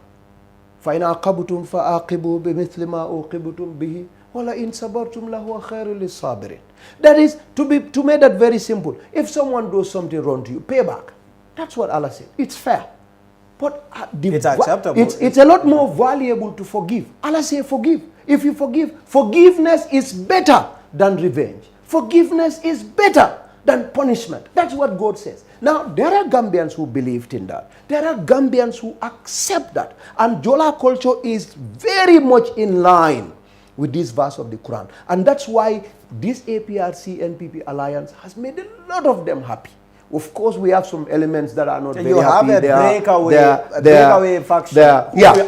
فَإِنْ عَاقَبْتُمْ فَعَاقِبُوا بِمِثْلِ مَا عُوقِبْتُمْ بِهِ وَلَئِنْ صَبَرْتُمْ لَهُوَ خَيْرٌ لِلصَّابِرِينَ. That is, to make that very simple. If someone does something wrong to you, pay back. That's what Allah said. It's fair. But it's acceptable. It's a lot more valuable to forgive. Allah says forgive. If you forgive, forgiveness is better than revenge. Forgiveness is better than punishment. That's what God says. Now, there are Gambians who believed in that. There are Gambians who accept that. And Jola culture is very much in line with this verse of the Quran. And that's why this APRC-NPP alliance has made a lot of them happy. Of course, we have some elements that are not very happy. You have a breakaway faction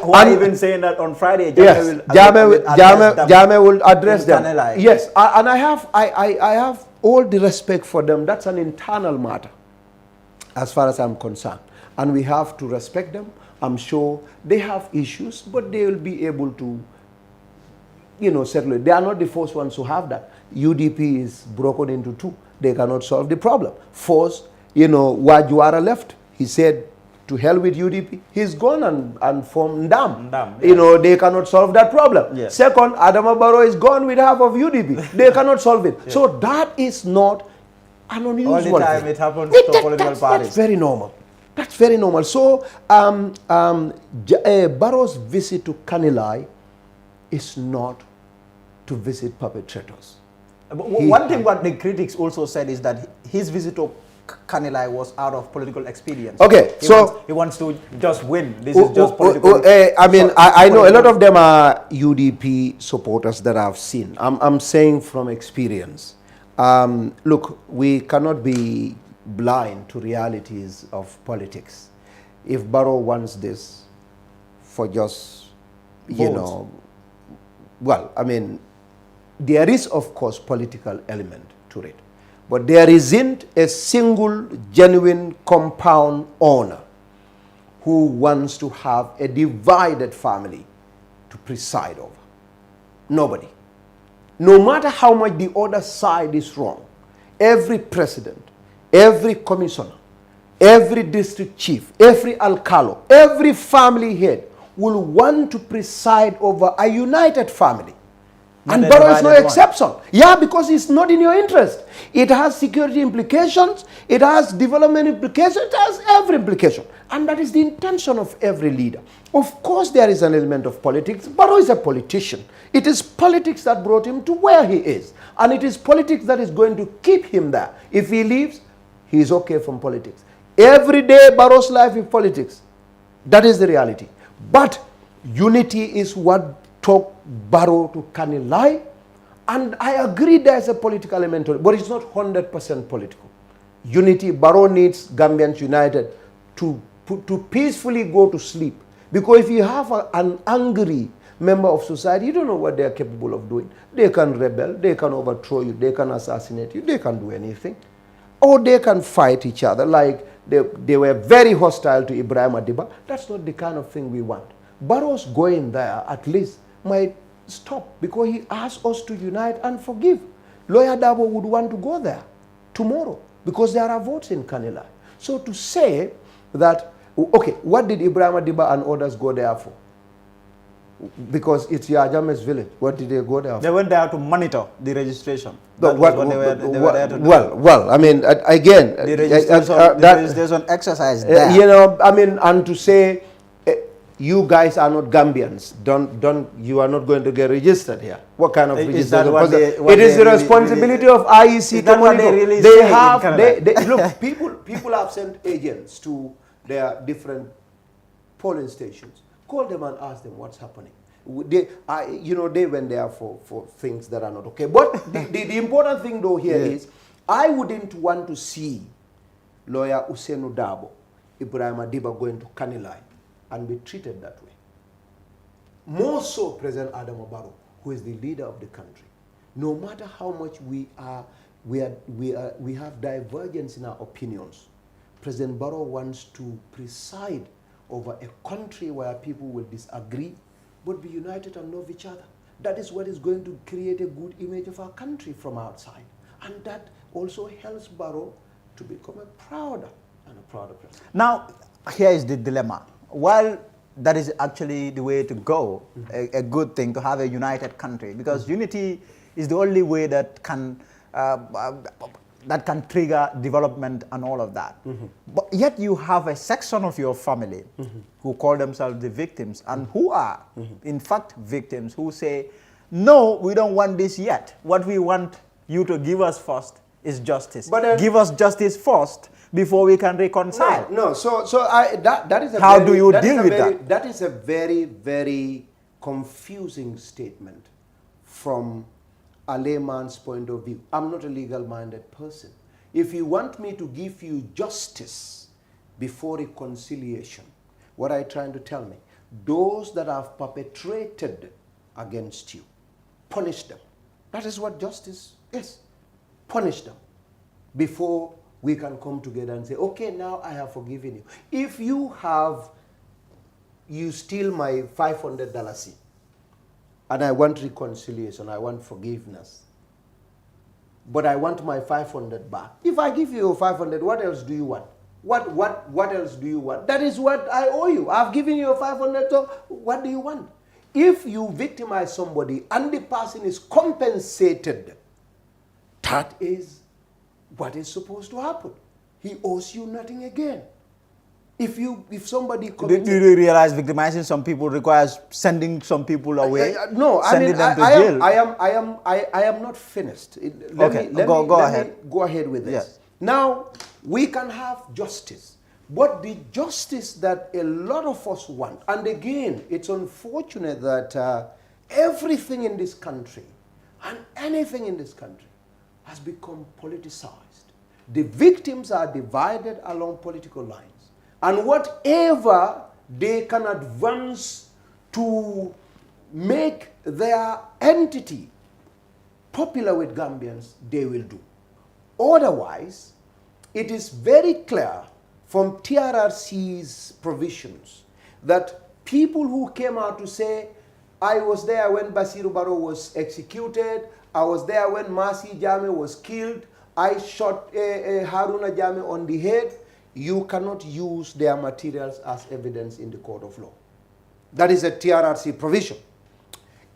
who are even saying that on Friday, Jammeh will address them. Yes, and I have all the respect for them. That's an internal matter, as far as I'm concerned. And we have to respect them. I'm sure they have issues, but they will be able to, settle it. They are not the first ones to have that. UDP is broken into two. They cannot solve the problem. First, Wajuara left. He said, to hell with UDP. He's gone and formed Ndam. Yeah. They cannot solve that problem. Yeah. Second, Adama Barrow is gone with half of UDP. They cannot solve it. Yeah. So that is not an unusual thing. All the time it happens to political parties. That's very normal. That's very normal. So Barrow's visit to Kanilai is not to visit perpetrators. One thing what the critics also said is that his visit to Kanilai was out of political expedience. Okay, he wants to just win. This is just political. I know a lot of them are UDP supporters that I've seen. I'm saying from experience. Look, we cannot be blind to realities of politics. If Barrow wants this for just, there is, of course, political element to it. But there isn't a single genuine compound owner who wants to have a divided family to preside over. Nobody. No matter how much the other side is wrong, every president, every commissioner, every district chief, every alcalo, every family head will want to preside over a united family. Not And a Barrow is no divided one. exception. Yeah, because it's not in your interest. It has security implications, it has development implications, it has every implication. And that is the intention of every leader. Of course, there is an element of politics. Barrow is a politician. It is politics that brought him to where he is. And it is politics that is going to keep him there. If he leaves, he is okay from politics. Every day, Barrow's life is politics. That is the reality. But unity is what took Barrow to Kanilai. And I agree there's a political element to it, but it's not 100% political. Unity, Barrow needs Gambians united to peacefully go to sleep. Because if you have an angry member of society, you don't know what they are capable of doing. They can rebel, they can overthrow you, they can assassinate you, they can do anything. Or they can fight each other like they were very hostile to Ibrahim Adiba. That's not the kind of thing we want. Barrow's going there at least might stop because he asked us to unite and forgive. Lawyer Dabo would want to go there tomorrow because there are votes in Kanilai. So to say that, okay, what did Ibrahim Adiba and others go there for? Because it's Yajame's village. What did they go there for? They went there to monitor the registration. Well, I mean, again, the registration exercise there. You know, I mean, and to say, you guys are not Gambians. You are not going to get registered here. What kind of registration? It is the responsibility of IEC to monitor. Look, people have sent agents to their different polling stations. Call them and ask them what's happening. They went there for things that are not okay. But the important thing though here is, I wouldn't want to see lawyer Usenu Dabo, Ibrahim Adiba going to Kanilai and be treated that way. More so President Adama Barrow, who is the leader of the country. No matter how much we have divergence in our opinions, President Barrow wants to preside over a country where people will disagree but be united and love each other. That is what is going to create a good image of our country from outside. And that also helps Barrow to become a prouder president. Now, here is the dilemma. While that is actually the way to go, a good thing to have a united country, because unity is the only way that can trigger development and all of that. But yet you have a section of your family who call themselves the victims and who are, in fact, victims who say, no, we don't want this yet. What we want you to give us first is justice. But, give us justice first before we can reconcile. That is a How do you deal with that? That is a very, very confusing statement from a layman's point of view. I'm not a legal-minded person. If you want me to give you justice before reconciliation, what are you trying to tell me? Those that have perpetrated against you, punish them. That is what justice is. Punish them before we can come together and say, okay, now I have forgiven you. If you steal my $500 seed, and I want reconciliation, I want forgiveness, but I want my 500 back. If I give you 500, what else do you want? What else do you want? That is what I owe you. I've given you 500, so what do you want? If you victimize somebody and the person is compensated, that is what is supposed to happen. He owes you nothing again. If somebody do you realize victimizing some people requires sending some people away? No, sending them to jail. I am not finished. Let me go ahead with this. Yes. Now, we can have justice, but the justice that a lot of us want, and again, it's unfortunate that everything in this country and anything in this country has become politicized. The victims are divided along political lines. And whatever they can advance to make their entity popular with Gambians, they will do. Otherwise, it is very clear from TRRC's provisions that people who came out to say, I was there when Basiru Barrow was executed, I was there when Masi Jame was killed, I shot Haruna Jame on the head, you cannot use their materials as evidence in the court of law. That is a TRRC provision.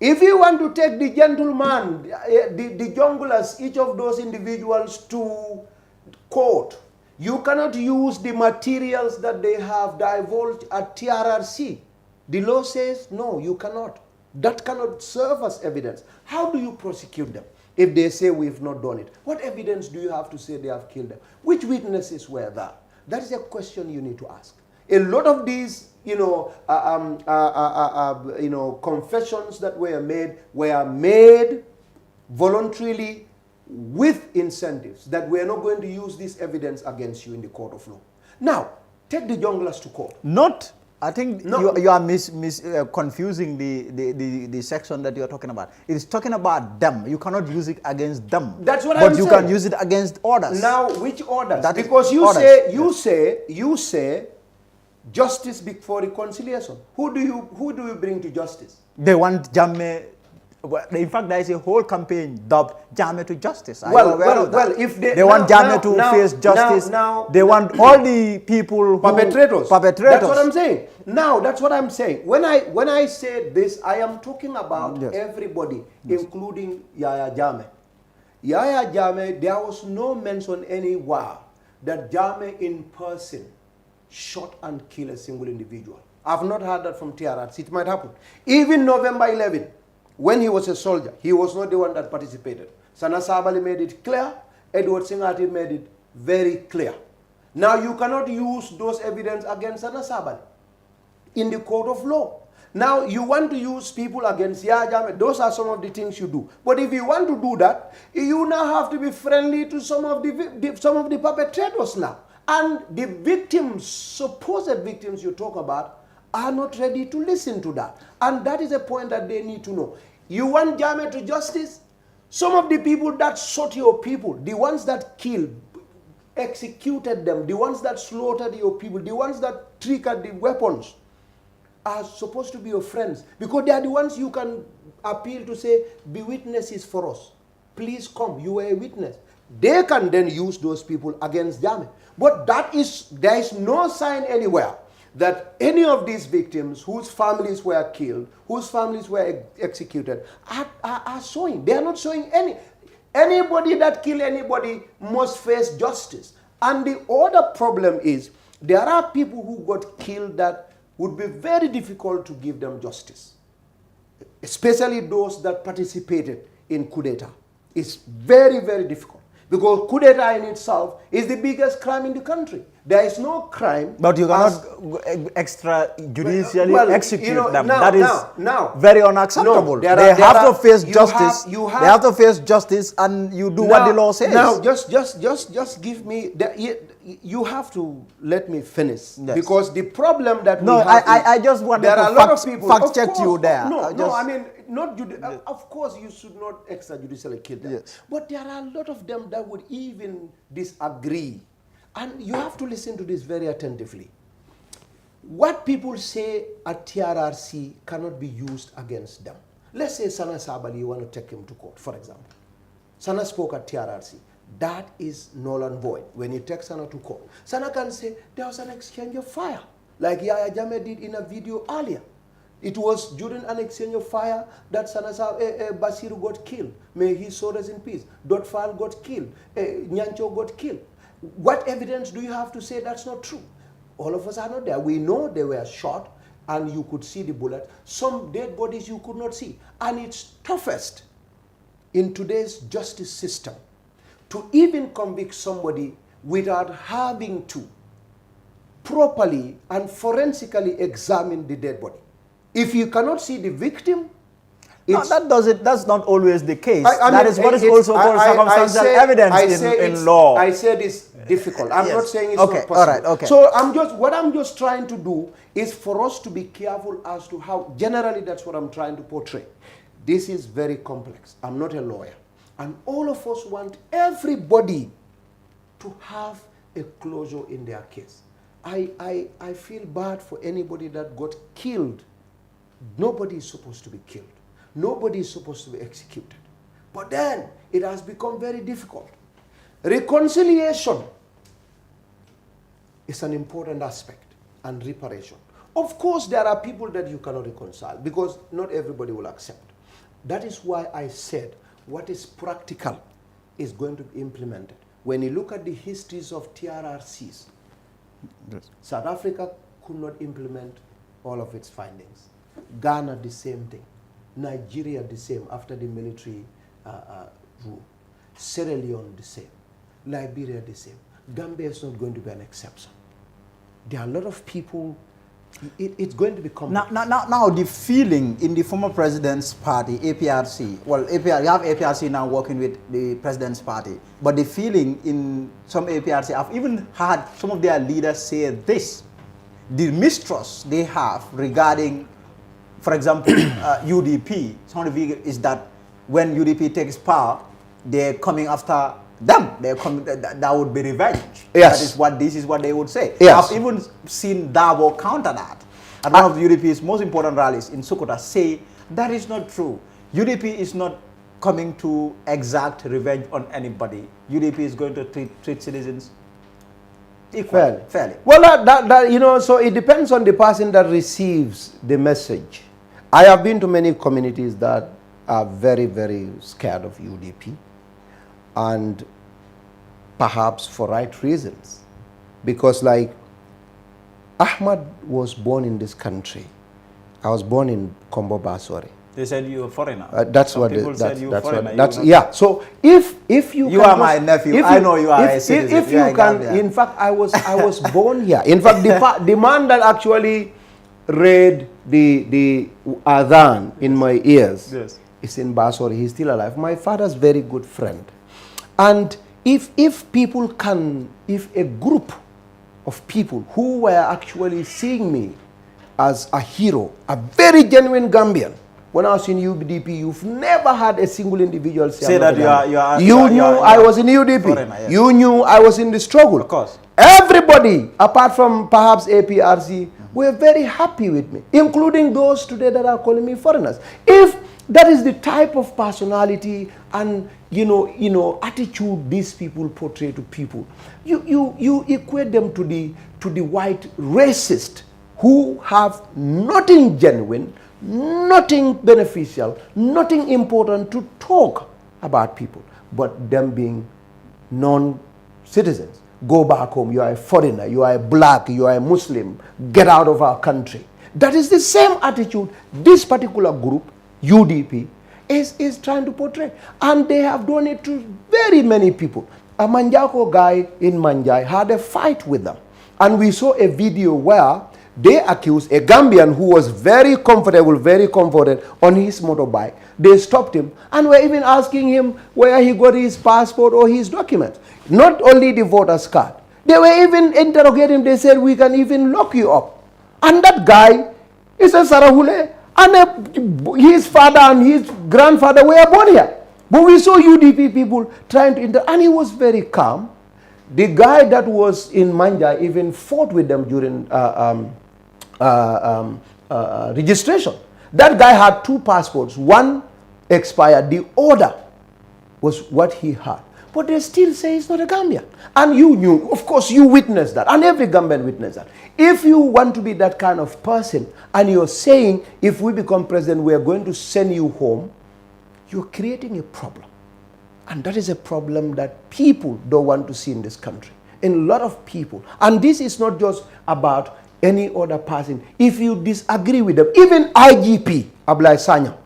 If you want to take the gentleman, the junglers, each of those individuals to court, you cannot use the materials that they have divulged at TRRC. The law says, no, you cannot. That cannot serve as evidence. How do you prosecute them if they say we've not done it? What evidence do you have to say they have killed them? Which witnesses were there? That is a question you need to ask. A lot of these, confessions that were made voluntarily with incentives that we are not going to use this evidence against you in the court of law. Now, take the junglers to court. I think you are confusing the section that you are talking about. It is talking about them. You cannot use it against them. That's what I'm saying. But you can use it against others. Now, which orders? That because you say justice before reconciliation. Who do you bring to justice? They want Jammeh. In fact, there is a whole campaign dubbed Jammeh to justice. If they want Jammeh to face justice, they want all the people who perpetrators. That's what I'm saying. Now, that's what I'm saying. When I say this, I am talking about everybody, including Yahya Jammeh. Yahya Jammeh, there was no mention anywhere that Jammeh in person shot and killed a single individual. I've not heard that from TRRC. It might happen. Even November 11, when he was a soldier, he was not the one that participated. Sana Sabali made it clear. Edward Singati made it very clear. Now you cannot use those evidence against Sana Sabali in the court of law. Now you want to use people against Yahya Jammeh. Those are some of the things you do. But if you want to do that, you now have to be friendly to some of the perpetrators now. And the victims, supposed victims you talk about, are not ready to listen to that. And that is a point that they need to know. You want Jammeh to justice? Some of the people that shot your people, the ones that killed, executed them, the ones that slaughtered your people, the ones that triggered the weapons, are supposed to be your friends. Because they are the ones you can appeal to say, be witnesses for us. Please come, you are a witness. They can then use those people against Jammeh. But there is no sign anywhere that any of these victims whose families were killed, whose families were executed, are showing. They are not showing anybody that killed anybody must face justice. And the other problem is there are people who got killed that would be very difficult to give them justice, especially those that participated in coup d'etat. It's very, very difficult. Because coup d'etat in itself is the biggest crime in the country. There is no crime. But you cannot extrajudicially execute them. That is very unacceptable. They have to face justice. They have to face justice, and you do what the law says. Now, just give me. You have to let me finish, because the problem that we have I just want to fact check you there. I mean, of course, you should not extrajudicially kill them. Yes. But there are a lot of them that would even disagree. And you have to listen to this very attentively. What people say at TRRC cannot be used against them. Let's say Sana Sabali, you want to take him to court, for example. Sana spoke at TRRC. That is null and void. When you take Sana to court, Sana can say there was an exchange of fire, like Yahya Jammeh did in a video earlier. It was during an exchange of fire that Basiru got killed. May his soul rest in peace. Dotfal got killed. Nyancho got killed. What evidence do you have to say that's not true? All of us are not there. We know they were shot and you could see the bullet. Some dead bodies you could not see. And it's toughest in today's justice system to even convict somebody without having to properly and forensically examine the dead body. If you cannot see the victim, that's not always the case. That is what is also called circumstantial evidence in law. I said it's difficult. I'm not saying it's not possible. All right, okay. So what I'm just trying to do is for us to be careful as to how, generally that's what I'm trying to portray. This is very complex. I'm not a lawyer. And all of us want everybody to have a closure in their case. I feel bad for anybody that got killed. Nobody is supposed to be killed. Nobody is supposed to be executed. But then it has become very difficult. Reconciliation is an important aspect, and reparation. Of course, there are people that you cannot reconcile because not everybody will accept. That is why I said what is practical is going to be implemented. When you look at the histories of TRRCs, yes, South Africa could not implement all of its findings. Ghana, the same thing. Nigeria, the same after the military rule. Sierra Leone, the same. Liberia, the same. Gambia is not going to be an exception. There are a lot of people, it's going to be complex. Now, the feeling in the former president's party, APRC, well, you have APRC now working with the president's party, but the feeling in some APRC, I've even heard some of their leaders say this, the mistrust they have regarding, for example, UDP, some of the is that when UDP takes power, they're coming after them. They're coming, that would be revenge. Yes. This is what they would say. Yes. I've even seen Dabo counter that at one of UDP's most important rallies in Sokoto say that is not true. UDP is not coming to exact revenge on anybody. UDP is going to treat citizens equally. Fairly. Well, so it depends on the person that receives the message. I have been to many communities that are very, very scared of UDP, and perhaps for right reasons. Because like Ahmad was born in this country. I was born in Kombo Basore. They said you were a foreigner. That's Some what people said you were a foreigner. Yeah. So if you are my nephew, I know you are a citizen. If you can, in fact, I was born here. In fact, the man that actually read the adhan in my ears, yes, is in Basore. He's still alive. My father's very good friend. And if a group of people who were actually seeing me as a hero, a very genuine Gambian, when I was in UDP, you've never had a single individual say that you knew I was in UDP. Foreigner, yes. You knew I was in the struggle. Of course. Everybody, apart from perhaps APRC, were very happy with me, including those today that are calling me foreigners. If that is the type of personality and attitude these people portray to people, you equate them to the white racist who have nothing genuine, nothing beneficial, nothing important to talk about people, but them being non-citizens. Go back home, you are a foreigner, you are a black, you are a Muslim, get out of our country. That is the same attitude this particular group, UDP, is trying to portray. And they have done it to very many people. A Manjako guy in Manjai had a fight with them. And we saw a video where they accused a Gambian who was very comforted on his motorbike. They stopped him and were even asking him where he got his passport or his documents. Not only the voter's card. They were even interrogating him. They said, we can even lock you up. And that guy is a Sarahule. And his father and his grandfather were born here. But we saw UDP people trying to and he was very calm. The guy that was in Manja even fought with them during registration. That guy had 2 passports. One expired. The other was what he had. But they still say he's not a Gambian. And you knew, of course, you witnessed that. And every Gambian witnessed that. If you want to be that kind of person, and you're saying, if we become president, we're going to send you home, you're creating a problem. And that is a problem that people don't want to see in this country. And a lot of people. And this is not just about any other person. If you disagree with them, even IGP, Ablai Sanya,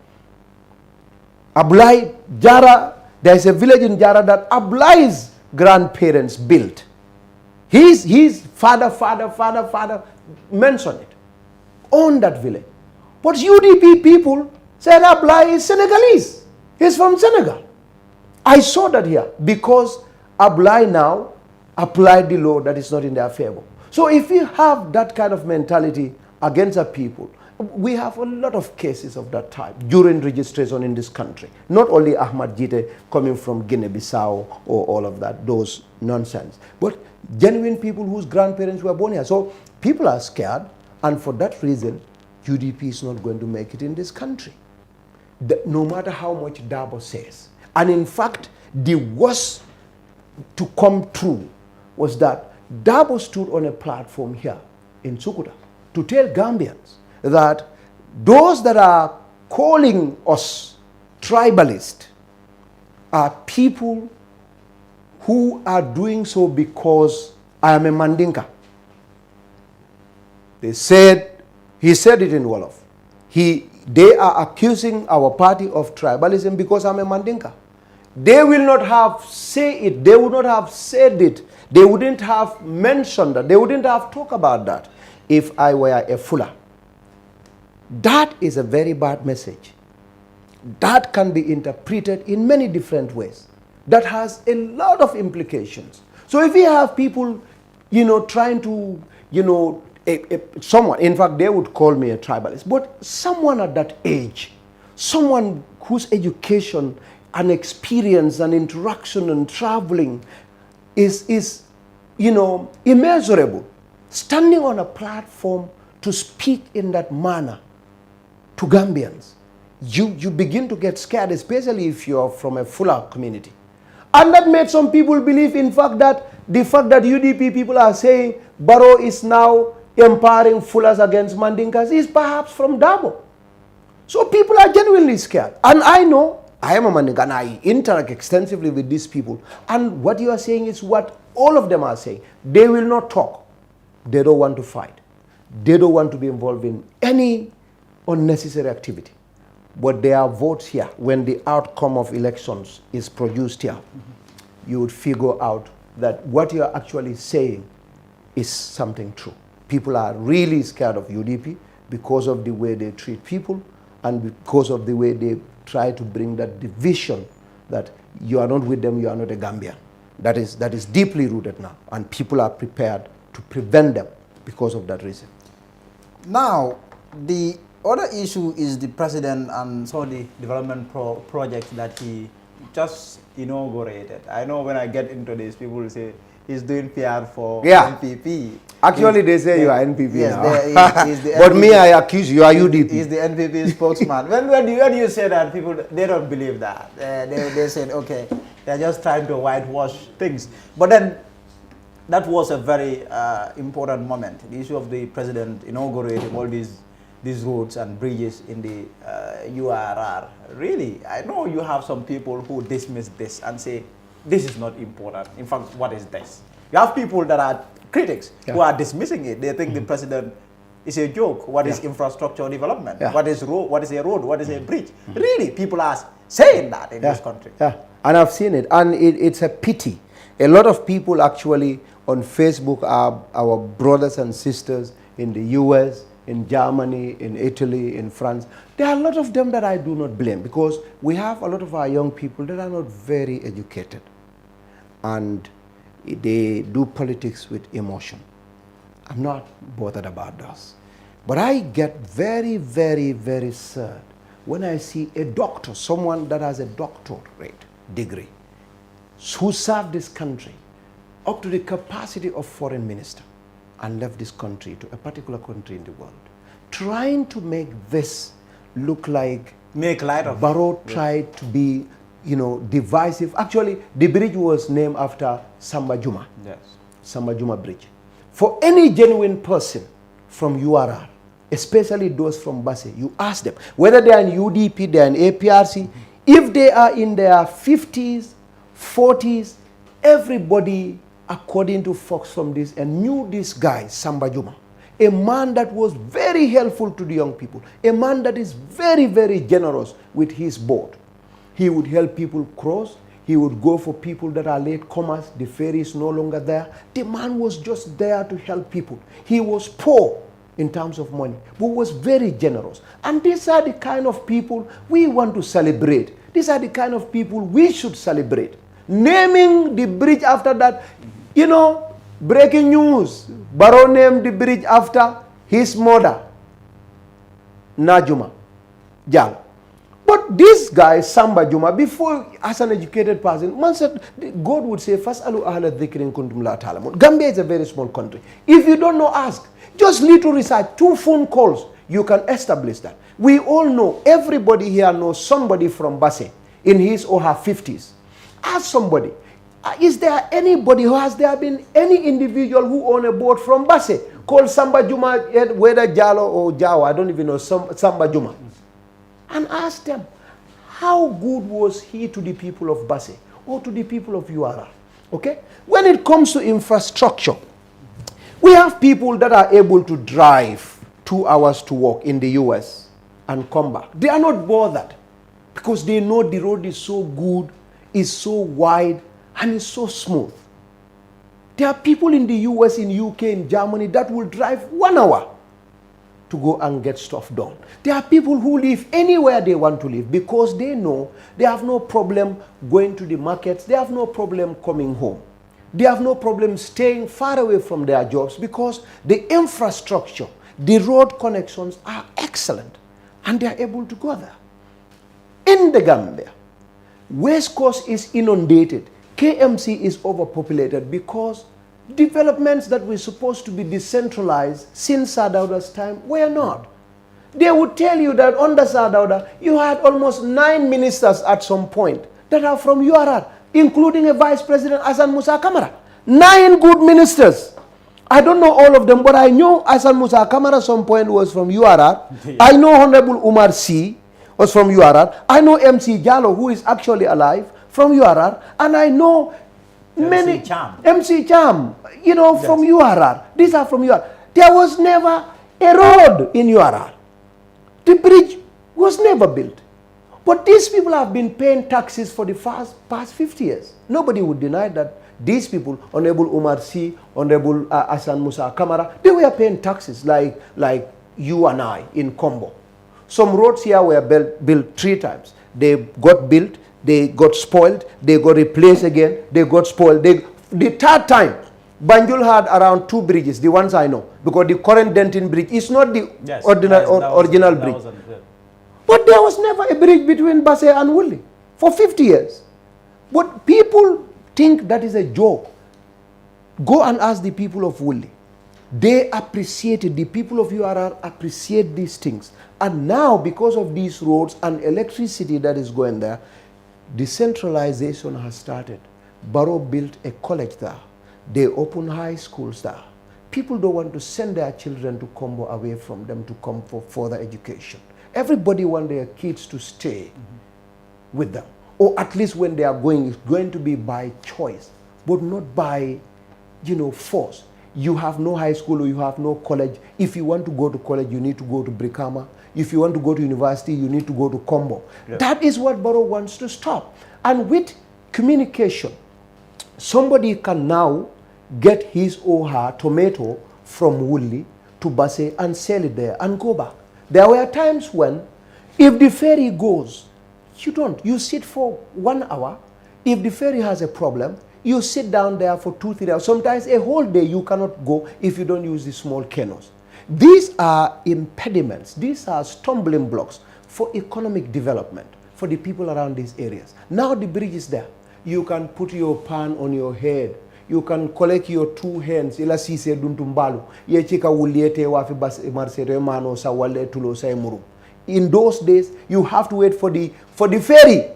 Ablai Jara, there's a village in Jara that Ablai's grandparents built. His father mentioned it on that village. But UDP people said Ablai is Senegalese. He's from Senegal. I saw that here because Ablai now applied the law that is not in their favor. So if you have that kind of mentality against a people, we have a lot of cases of that type during registration in this country. Not only Ahmad Gitteh coming from Guinea-Bissau or all of that, those nonsense, but genuine people whose grandparents were born here. So people are scared, and for that reason, UDP is not going to make it in this country. No matter how much Dabo says. And in fact, the worst to come true was that Dabo stood on a platform here in Sukuta to tell Gambians that those that are calling us tribalists are people who are doing so because I am a Mandinka. He said it in Wolof. They are accusing our party of tribalism because I'm a Mandinka. They will not have said it. They would not have said it. They wouldn't have mentioned that. They wouldn't have talked about that if I were a Fula. That is a very bad message. That can be interpreted in many different ways. That has a lot of implications. So if we have people, trying to, someone, in fact, they would call me a tribalist, but someone at that age, someone whose education and experience and interaction and traveling is immeasurable, standing on a platform to speak in that manner to Gambians, you begin to get scared, especially if you're from a Fula community. And that made some people believe, in fact, that the fact that UDP people are saying Barrow is now empowering Fulas against Mandinkas is perhaps from Dabo. So people are genuinely scared. And I know, I am a Mandinka and I interact extensively with these people. And what you are saying is what all of them are saying. They will not talk. They don't want to fight. They don't want to be involved in any unnecessary activity. But there are votes here. When the outcome of elections is produced here, you would figure out that what you are actually saying is something true. People are really scared of UDP because of the way they treat people and because of the way they try to bring that division that you are not with them, you are not a Gambian. That is deeply rooted now, and people are prepared to prevent them because of that reason. Now, the other issue is the president and some of the development projects that he just inaugurated. I know when I get into this, people will say he's doing PR for NPP. Actually, they say you are NPP now. He's the but NPP, me, I accuse you are UDP. He's the NPP spokesman. when you say that, people, they don't believe that. They said, okay, they're just trying to whitewash things. But then, that was a very important moment. The issue of the president inaugurating all these roads and bridges in the URR. Really, I know you have some people who dismiss this and say, this is not important. In fact, what is this? You have people that are critics who are dismissing it. They think the president is a joke. What is infrastructure development? What is road? What is a road? What is a bridge? Really, people are saying that in this country. Yeah, and I've seen it. And it's a pity. A lot of people actually on Facebook are our brothers and sisters in the US, in Germany, in Italy, in France. There are a lot of them that I do not blame because we have a lot of our young people that are not very educated and they do politics with emotion. I'm not bothered about those. But I get very, very, very sad when I see a doctor, someone that has a doctorate degree, who served this country up to the capacity of foreign minister, and left this country to a particular country in the world, trying to make this look like Barrow tried to be, divisive. Actually, the bridge was named after Samba Juma. Yes. Samba Juma Bridge. For any genuine person from URR, especially those from Basse, you ask them, whether they are in UDP, they are in APRC, if they are in their 50s, 40s, everybody according to folks from this, and knew this guy, Samba Juma, a man that was very helpful to the young people, a man that is very, very generous with his boat. He would help people cross. He would go for people that are latecomers. The ferry is no longer there. The man was just there to help people. He was poor in terms of money, but was very generous. And these are the kind of people we want to celebrate. These are the kind of people we should celebrate. Naming the bridge after that, breaking news. Barrow named the bridge after his mother, Najuma Jal. But this guy, Samba Juma, before, as an educated person, man said, God would say, Fas'alu ahla dhikri in kuntum la ta'lamun. Gambia is a very small country. If you don't know, ask. Just little research, 2 phone calls, you can establish that. We all know, everybody here knows somebody from Basse in his or her 50s. Ask somebody. Is there anybody has there been any individual who own a boat from Basse called Samba Juma, whether Jalo or Jawa, I don't even know, Samba Juma, and ask them, how good was he to the people of Basse or to the people of URR? Okay? When it comes to infrastructure, we have people that are able to drive 2 hours to work in the US and come back. They are not bothered because they know the road is so good, is so wide, and is so smooth. There are people in the US, in UK, in Germany that will drive 1 hour to go and get stuff done. There are people who live anywhere they want to live because they know they have no problem going to the markets, they have no problem coming home. They have no problem staying far away from their jobs because the infrastructure, the road connections are excellent and they are able to go there. In the Gambia, West Coast is inundated. KMC is overpopulated because developments that were supposed to be decentralized since Sadauda's time were not. They would tell you that under Sadauda, you had almost 9 ministers at some point that are from URR, including a Vice President, Hassan Musa Kamara. 9 good ministers. I don't know all of them, but I know Hassan Musa Kamara at some point was from URR. I know Honorable Umar C. was from URR. I know MC Jallo, who is actually alive, from URR. And I know many... MC Cham, you know, yes, from URR. These are from URR. There was never a road in URR. The bridge was never built. But these people have been paying taxes for the past 50 years. Nobody would deny that these people, Honorable Umar C., Honorable Hassan Musa Kamara, they were paying taxes like you and I in Combo. Some roads here were built 3 times. They got built, they got spoiled, they got replaced again, they got spoiled. The 3rd time, Banjul had around 2 bridges, the ones I know, because the current Denton Bridge is not the original bridge. But there was never a bridge between Basse and Wuli for 50 years. But people think that is a joke. Go and ask the people of Wuli. They appreciate it. The people of URR appreciate these things. And now, because of these roads and electricity that is going there, decentralization has started. Barrow built a college there. They opened high schools there. People don't want to send their children to Combo away from them to come for further education. Everybody wants their kids to stay with them. Or at least when they are going, it's going to be by choice, but not by, force. You have no high school or you have no college. If you want to go to college, you need to go to Brikama. If you want to go to university, you need to go to Combo. Yeah. That is what Barrow wants to stop. And with communication, somebody can now get his or her tomato from Wuli to Basse and sell it there and go back. There were times when, if the ferry goes, you don't. You sit for 1 hour. If the ferry has a problem, you sit down there for 2-3 hours. Sometimes a whole day you cannot go if you don't use the small canoes. These are impediments. These are stumbling blocks for economic development for the people around these areas. Now the bridge is there. You can put your pan on your head. You can collect your 2 hands. Ila sise duntumbalu. Ye chika wuliete wafi bas marsere mano sa wale tulo sa emuru. In those days, you have to wait for the ferry.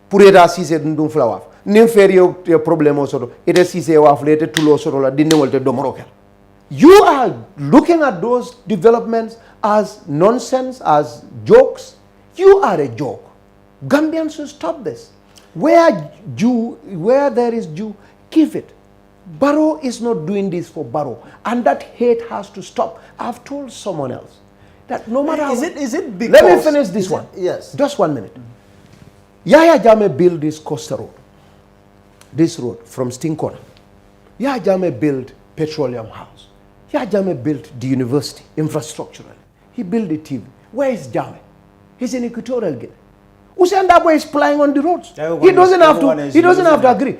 Pureda sise dundum flower. Nim ferry yo problemo soro. Ite sise waflete tulo soro la dinne wolte domorokel. You are looking at those developments as nonsense, as jokes. You are a joke. Gambians should stop this. Where there is Jew, give it. Barrow is not doing this for Barrow, and that hate has to stop. I've told someone else that no matter is it because, let me finish this one. Yes. Just 1 minute. Yahya Jammeh built this Costa Road. This road from Sting Corner. Yahya Jammeh built Petroleum House. Yahya Jammeh built the university infrastructurally. He built the TV. Where is Jammeh? He's in Equatorial Guinea. Usain Dabo is flying on the roads. He doesn't have to agree.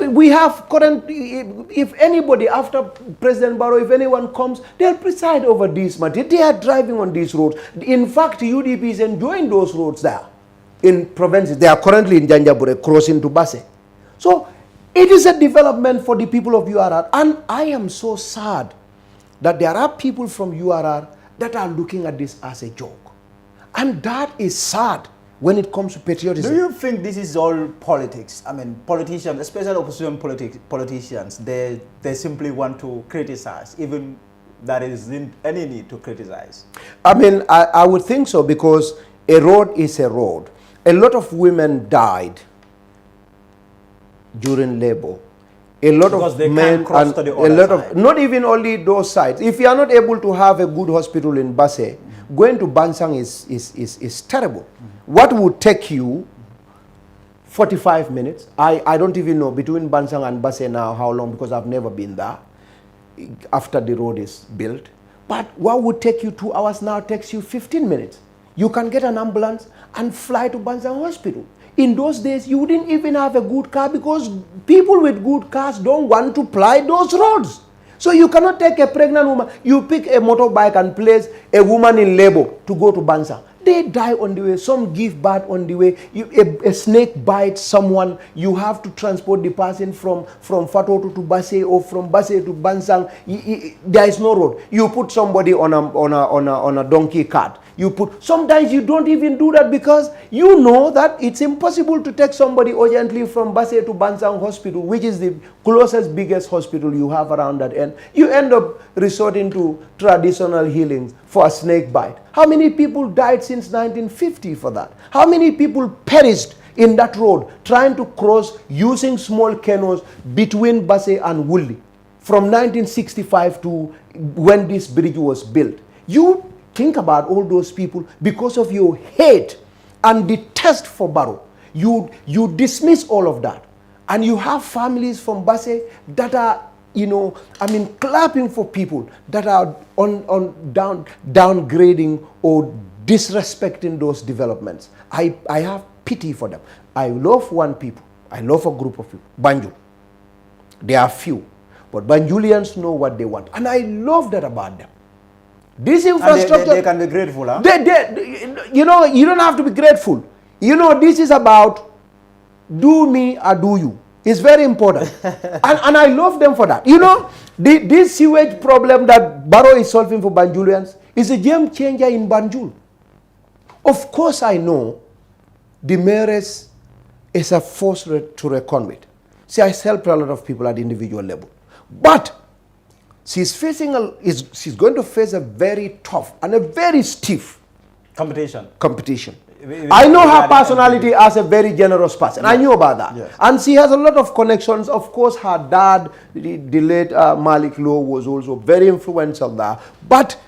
We have current, if anybody after President Barrow, if anyone comes, they'll preside over these matters. They are driving on these roads. In fact, UDP is enjoying those roads there in provinces. They are currently in Janjabure, crossing to Basse. So it is a development for the people of URR. And I am so sad that there are people from URR that are looking at this as a joke. And that is sad. When it comes to patriotism. Do you think this is all politics? I mean, politicians, especially opposition politicians, they simply want to criticize, even there isn't any need to criticize. I mean, I would think so, because a road is a road. a lot of women died during labor. A lot because of they men can't cross and to the a other lot side. of, not even only those sides. If you are not able to have a good hospital in Basse, going to Bansang is terrible. What would take you 45 minutes? I don't even know between Bansang and Basse now how long, because I've never been there after the road is built. But what would take you 2 hours now takes you 15 minutes. You can get an ambulance and fly to Bansang Hospital. In those days, you wouldn't even have a good car because people with good cars don't want to ply those roads. So you cannot take a pregnant woman, you pick a motorbike and place a woman in labor to go to Bansang. They die on the way. Some give birth on the way. A snake bites someone. You have to transport the person from Fatoto to Basse or from Basse to Bansang. There is no road. You put somebody on a donkey cart. You put. Sometimes you don't even do that because you know that it's impossible to take somebody urgently from Basse to Bansang Hospital, which is the closest, biggest hospital you have around that end. You end up resorting to traditional healings for a snake bite. How many people died since 1950 for that? How many people perished in that road trying to cross using small canoes between Basse and Wulli from 1965 to when this bridge was built? You think about all those people because of your hate and the thirst for Barrow. You dismiss all of that. And you have families from Basse that are, clapping for people that are downgrading or disrespecting those developments. I have pity for them. I love one people. I love a group of people. Banjul. They are few. But Banjulians know what they want. And I love that about them. This infrastructure... They can be grateful, huh? You don't have to be grateful. This is about do me or do you. It's very important. and I love them for that. This sewage problem that Barrow is solving for Banjulians is a game changer in Banjul. Of course I know the mayoress is a force to reckon with. See, I help a lot of people at the individual level. But she's going to face a very tough and a very stiff competition. I know her personality as a very generous person. Yes. I knew about that. Yes. And she has a lot of connections. Of course, her dad, the late Malik Lowe, was also very influential there. But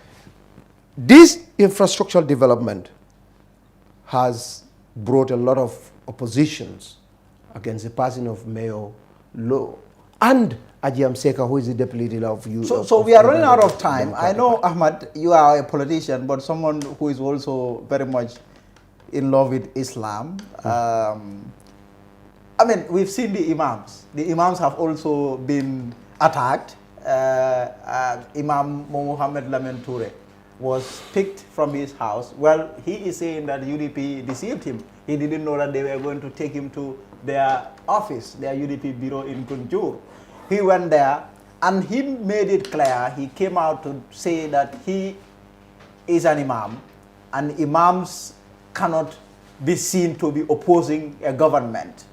this infrastructural development has brought a lot of oppositions against the passing of Mayor Lowe and Ajiam Seka, who is the deputy leader of you. So we are running out of time. I know, Ahmad, you are a politician, but someone who is also very much in love with Islam. We've seen the imams. The imams have also been attacked. Imam Mohammed Lamin Toure was picked from his house. Well, he is saying that UDP deceived him. He didn't know that they were going to take him to their office, their UDP bureau in Gunjur. He went there and he made it clear. He came out to say that he is an imam and imams cannot be seen to be opposing a government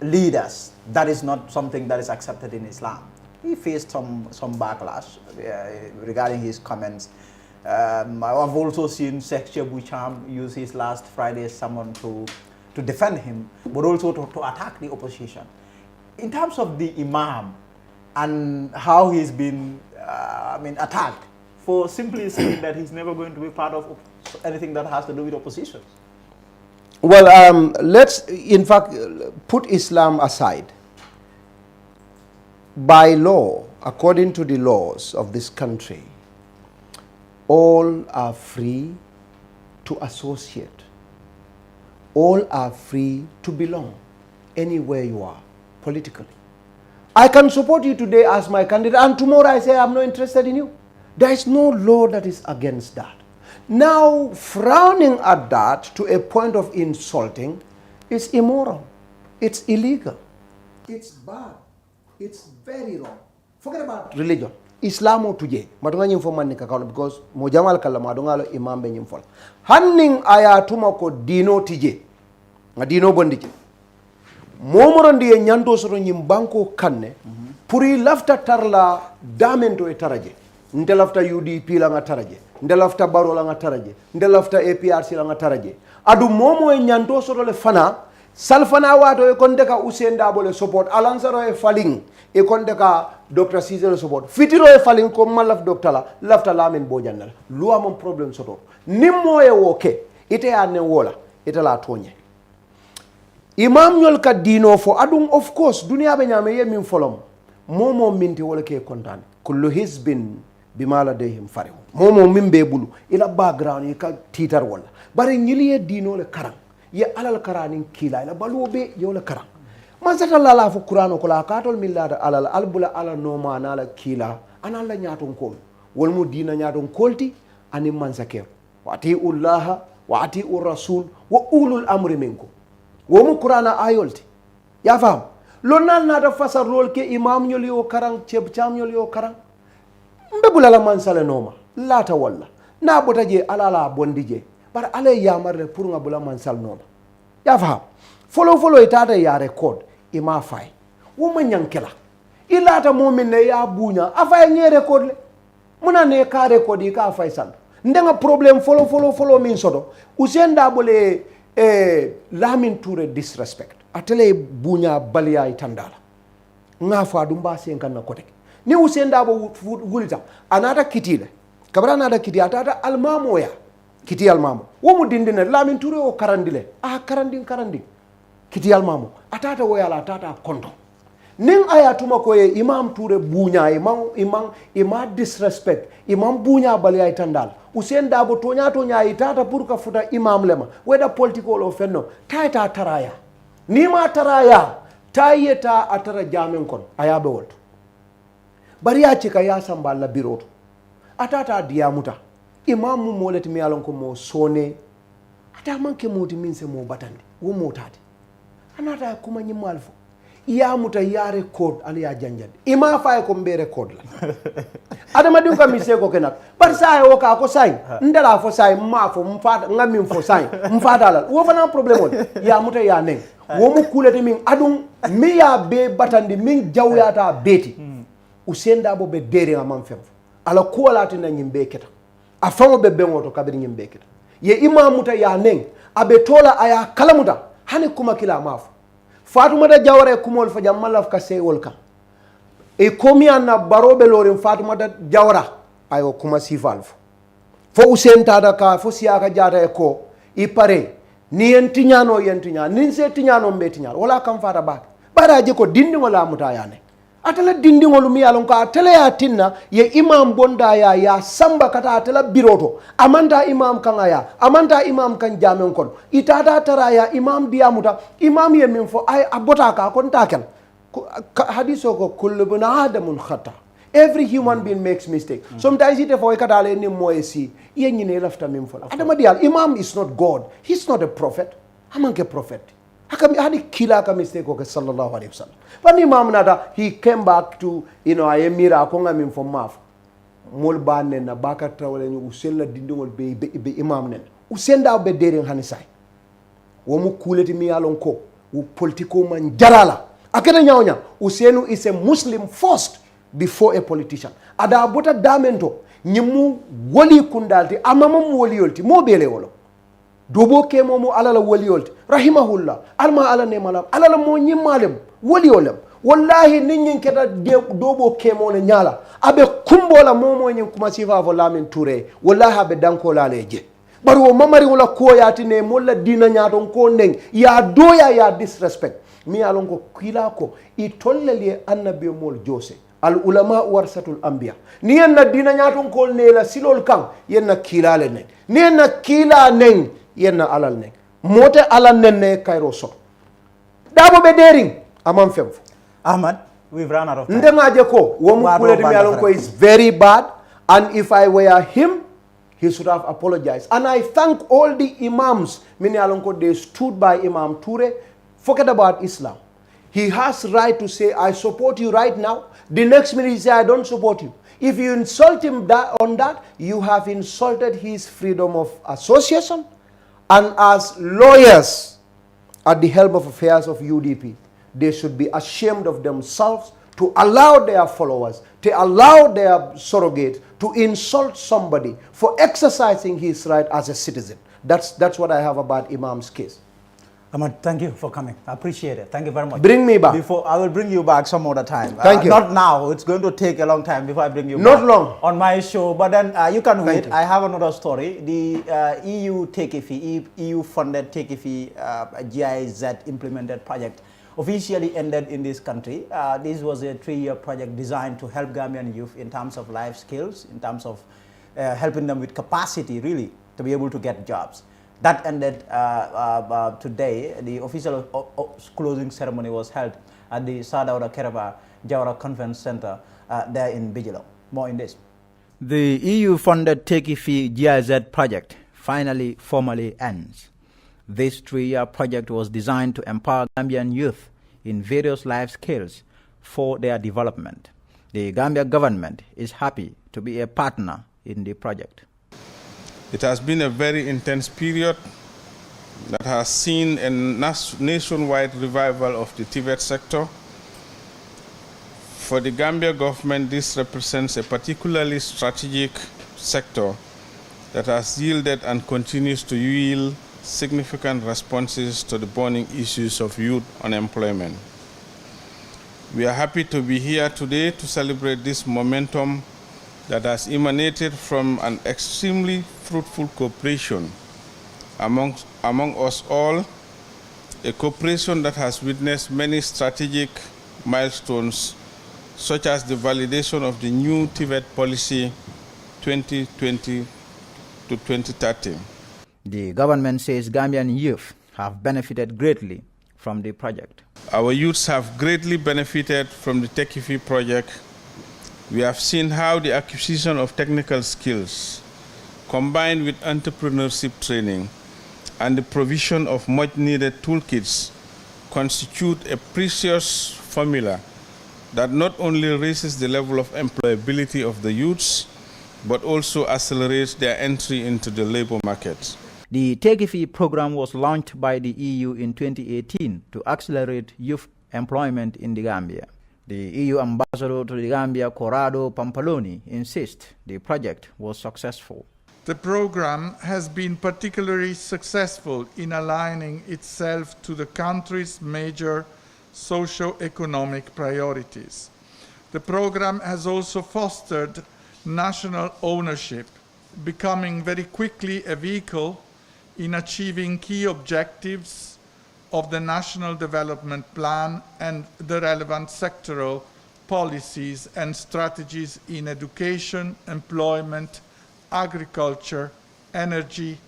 leaders. That is not something that is accepted in Islam. He faced some backlash regarding his comments. I've also seen Sheikh Bucham use his last Friday's sermon to defend him, but also to attack the opposition. In terms of the imam and how he's been attacked for simply saying that he's never going to be part of anything that has to do with opposition. Well, let's in fact put Islam aside. By law, according to the laws of this country, all are free to associate. All are free to belong anywhere you are politically. I can support you today as my candidate and tomorrow I say I'm not interested in you. There is no law that is against that. Now, frowning at that to a point of insulting is immoral. It's illegal. It's bad. It's very wrong. Forget about religion. Islam o tuje. Madunga nyimfo man nikakauna because mojamal kala madunga lo imam be nyimfo. Hanning ayatuma ko dino tije. Nga dino bondije. Momorondi e nyanto soro nyimbanko kanne puri lafta tarla damento e taraje. nte lafta UDP la nga taraje nte lafta Baro la nga taraje nte lafta APRC la nga taraje adu momo e nyanto soto le fana salfana wato e konde ka Usain Dabo le support alansaro e faling e konde ka Dr. Cissé le support fitiro e faling ko malaf docteur la lafta Lamin Bojannal luwa mon problème soto nimmo e woke ite ya ne wola ite la tonye imam ñol ka dino fo adum of course dunia be nyame ye min folom momo minti wala ke kontane kullu hizbin bima ladayhim farih momo min be bulu ila background yi ka titar wala bari ñili ye dino le karam ye alal karanin kila ila baluwo be yo le karam man sata la fo qur'ano ko la katol millada alal albula ala noma na la kila ana la nyaton ko wol mu dina nyaton kolti ani man sakew wa atiullaha wa atiur rasul wa ulul amri minkum wo mu qur'ana ayolti ya fam lon nan nata fasar rol ke imam ñol yo karang ceb cham ñol yo karang mbebula la man sale noma lata walla na bota je alala bondi je bar ale yamarle pour nga bula man sal noma ya fam follow itata ya record ima fay wo ma nyankela ilata momin ne ya bunya afay ñe record le muna ne ka record yi ka fay sal ndenga problem follow min soto Usain Dabo le Lamin Touré disrespect atele bunya baliya itandala nga fa dum ba sen kan na kote ni Usain Dabo wulita anata kitile kabra anata kiti atata almamo ya kiti almamo wo mu dindine Lamin Touré o karandile karandi kiti almamo atata wo yala atata konto ning ayatuma ko ye imam Touré bunya imam disrespect imam bunya baliya itandala Usain Dabo tonya itata pour ka futa imam lema weda political o fenno tayta taraya ni ma taraya tayeta atara jamen kon ayabe wolto bari ya cika ya samba la biroto atata diamuta imam mu moleti mi alon ko mo sone ata manke moti min se mo batande wo motati anata kuma nyimalfo ya muta ya record ali ya janjade ima fay ko mbe record la adama dum ka mi se ko kenak bar say wo ka ko say ndala fo say ma fo mfata ngam fo say mfata la wo fana problème on ya muta ya nen wo mu kulete min adum mi ya be batandi min jawyata beti Usain Dabo be dere amam fem ala ko lati na nyimbe keta afamo be bengoto kabiri nyimbe keta ye imam muta ya nen abe tola aya kalamuta hani kuma kila mafu Fatoumata Jawara kumol fa jam malaf ka sewol kam e komi anna barobe lorin Fatoumata Jawara ayo kuma sifal fo Usain tada ka fo siaka jata e ko i pare ni yentiñano nin se tiñano mbe tiñal wala kam fata bak baraje ko dindi wala mutayane atala dindi ngolu mi yalon ka atala ya tinna ye imam bonda ya samba kata atala biroto amanta imam kan aya amanta imam kan jamen kon itata taraya imam diamuta imam ye min fo ay abota ka kon takel hadiso ko kullu bin adamun khata every human being makes mistake sometimes it for katale ni moesi ye nyine lafta min fo adama dial imam is not god, he's not a prophet, amanke prophet hakami hadi kila ka mistake ko sallallahu alaihi wasallam but imam nada he came back to ayemira ko ngam fo maf mol banne na bakar trawle ni usella dindingol be imam nen usenda be deren hanisai wo mu kuleti mi yalon ko wo politiko man jarala akata nyawnya Usenu is a Muslim first before a politician ada bota damento nyimu woli kundalti amamam woli yolti mo bele wolo dobo ke momo alala woli yolti rahimahullah alma ala ne malam alala mo nyimalem woli yolam wallahi ninyin keta dobo ke mo ne nyala abe kumbola momo nyin kuma sifa fo Lamin Touré wallahi abe danko la leje bari wo mamari wala ko yati ne molla dina nyaton ko neng ya doya ya disrespect mi alon ko kila ko i tolleli annabi mol jose al ulama warsatul anbiya ni yenna dina nyaton ko nela silol kan yenna kilale nen ni yenna kila nen yenna alal nen mote alal nen ne kayro so dabo be dering amam fem Ahmad, we've run out of time. Ndemaje ko wo mu kuleti mi alon ko is very bad, and if I were him he should have apologized. And I thank all the imams mini alon ko they stood by Imam Touré. Forget about Islam. He has right to say, I support you right now. The next minute he say, I don't support you. If you insult him on that, you have insulted his freedom of association. And as lawyers at the helm of affairs of UDP, they should be ashamed of themselves to allow their followers, to allow their surrogates to insult somebody for exercising his right as a citizen. That's what I have about Imam's case. Ahmad, thank you for coming. I appreciate it. Thank you very much. Bring me back. Before I will bring you back some other time. Thank you. Not now. It's going to take a long time before I bring you Not back. long. On my show. But then you can wait. you. I have another story. The EU take-a-fee, EU-funded take-a-fee GIZ implemented project officially ended in this country. This was a 3-year project designed to help Gambian youth in terms of life skills, in terms of helping them with capacity, really, to be able to get jobs. That ended today. The official closing ceremony was held at the Sadawda Keraba Jawara Conference Center there in Bijilo. More in this. The EU-funded take-a-fee GIZ project finally formally ends. This 3-year project was designed to empower Gambian youth in various life skills for their development. The Gambia government is happy to be a partner in the project. It has been a very intense period that has seen a nationwide revival of the TVET sector. For the Gambia government, this represents a particularly strategic sector that has yielded and continues to yield significant responses to the burning issues of youth unemployment. We are happy to be here today to celebrate this momentum that has emanated from an extremely fruitful cooperation among us all, a cooperation that has witnessed many strategic milestones, such as the validation of the new TVET policy 2020 to 2030. The government says Gambian youth have benefited greatly from the project. Our youths have greatly benefited from the take-a-fee project. We have seen how the acquisition of technical skills, combined with entrepreneurship training and the provision of much-needed toolkits, constitute a precious formula that not only raises the level of employability of the youths, but also accelerates their entry into the labor market. The take-a-fee program was launched by the EU in 2018 to accelerate youth employment in the Gambia. The EU ambassador to the Gambia, Corrado Pampaloni, insists the project was successful. The program has been particularly successful in aligning itself to the country's major socio-economic priorities. The program has also fostered national ownership, becoming very quickly a vehicle in achieving key objectives of the National Development Plan and the relevant sectoral policies and strategies in education, employment, agriculture, energy,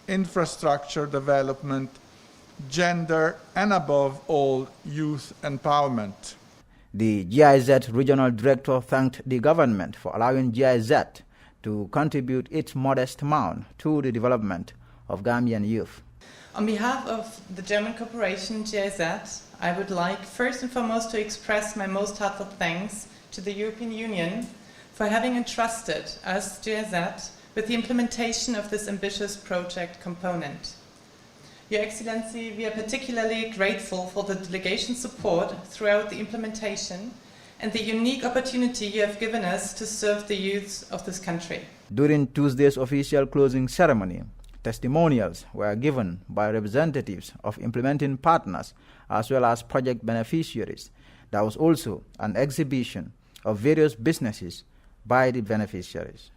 infrastructure development, gender, and above all, youth empowerment. The GIZ regional director thanked the government for allowing GIZ to contribute its modest amount to the development of Gambian youth. On behalf of the German corporation GIZ, I would like first and foremost to express my most heartfelt thanks to the European Union for having entrusted us, GIZ, with the implementation of this ambitious project component. Your Excellency, we are particularly grateful for the delegation's support throughout the implementation and the unique opportunity you have given us to serve the youths of this country. During Tuesday's official closing ceremony, testimonials were given by representatives of implementing partners as well as project beneficiaries. There was also an exhibition of various businesses by the beneficiaries.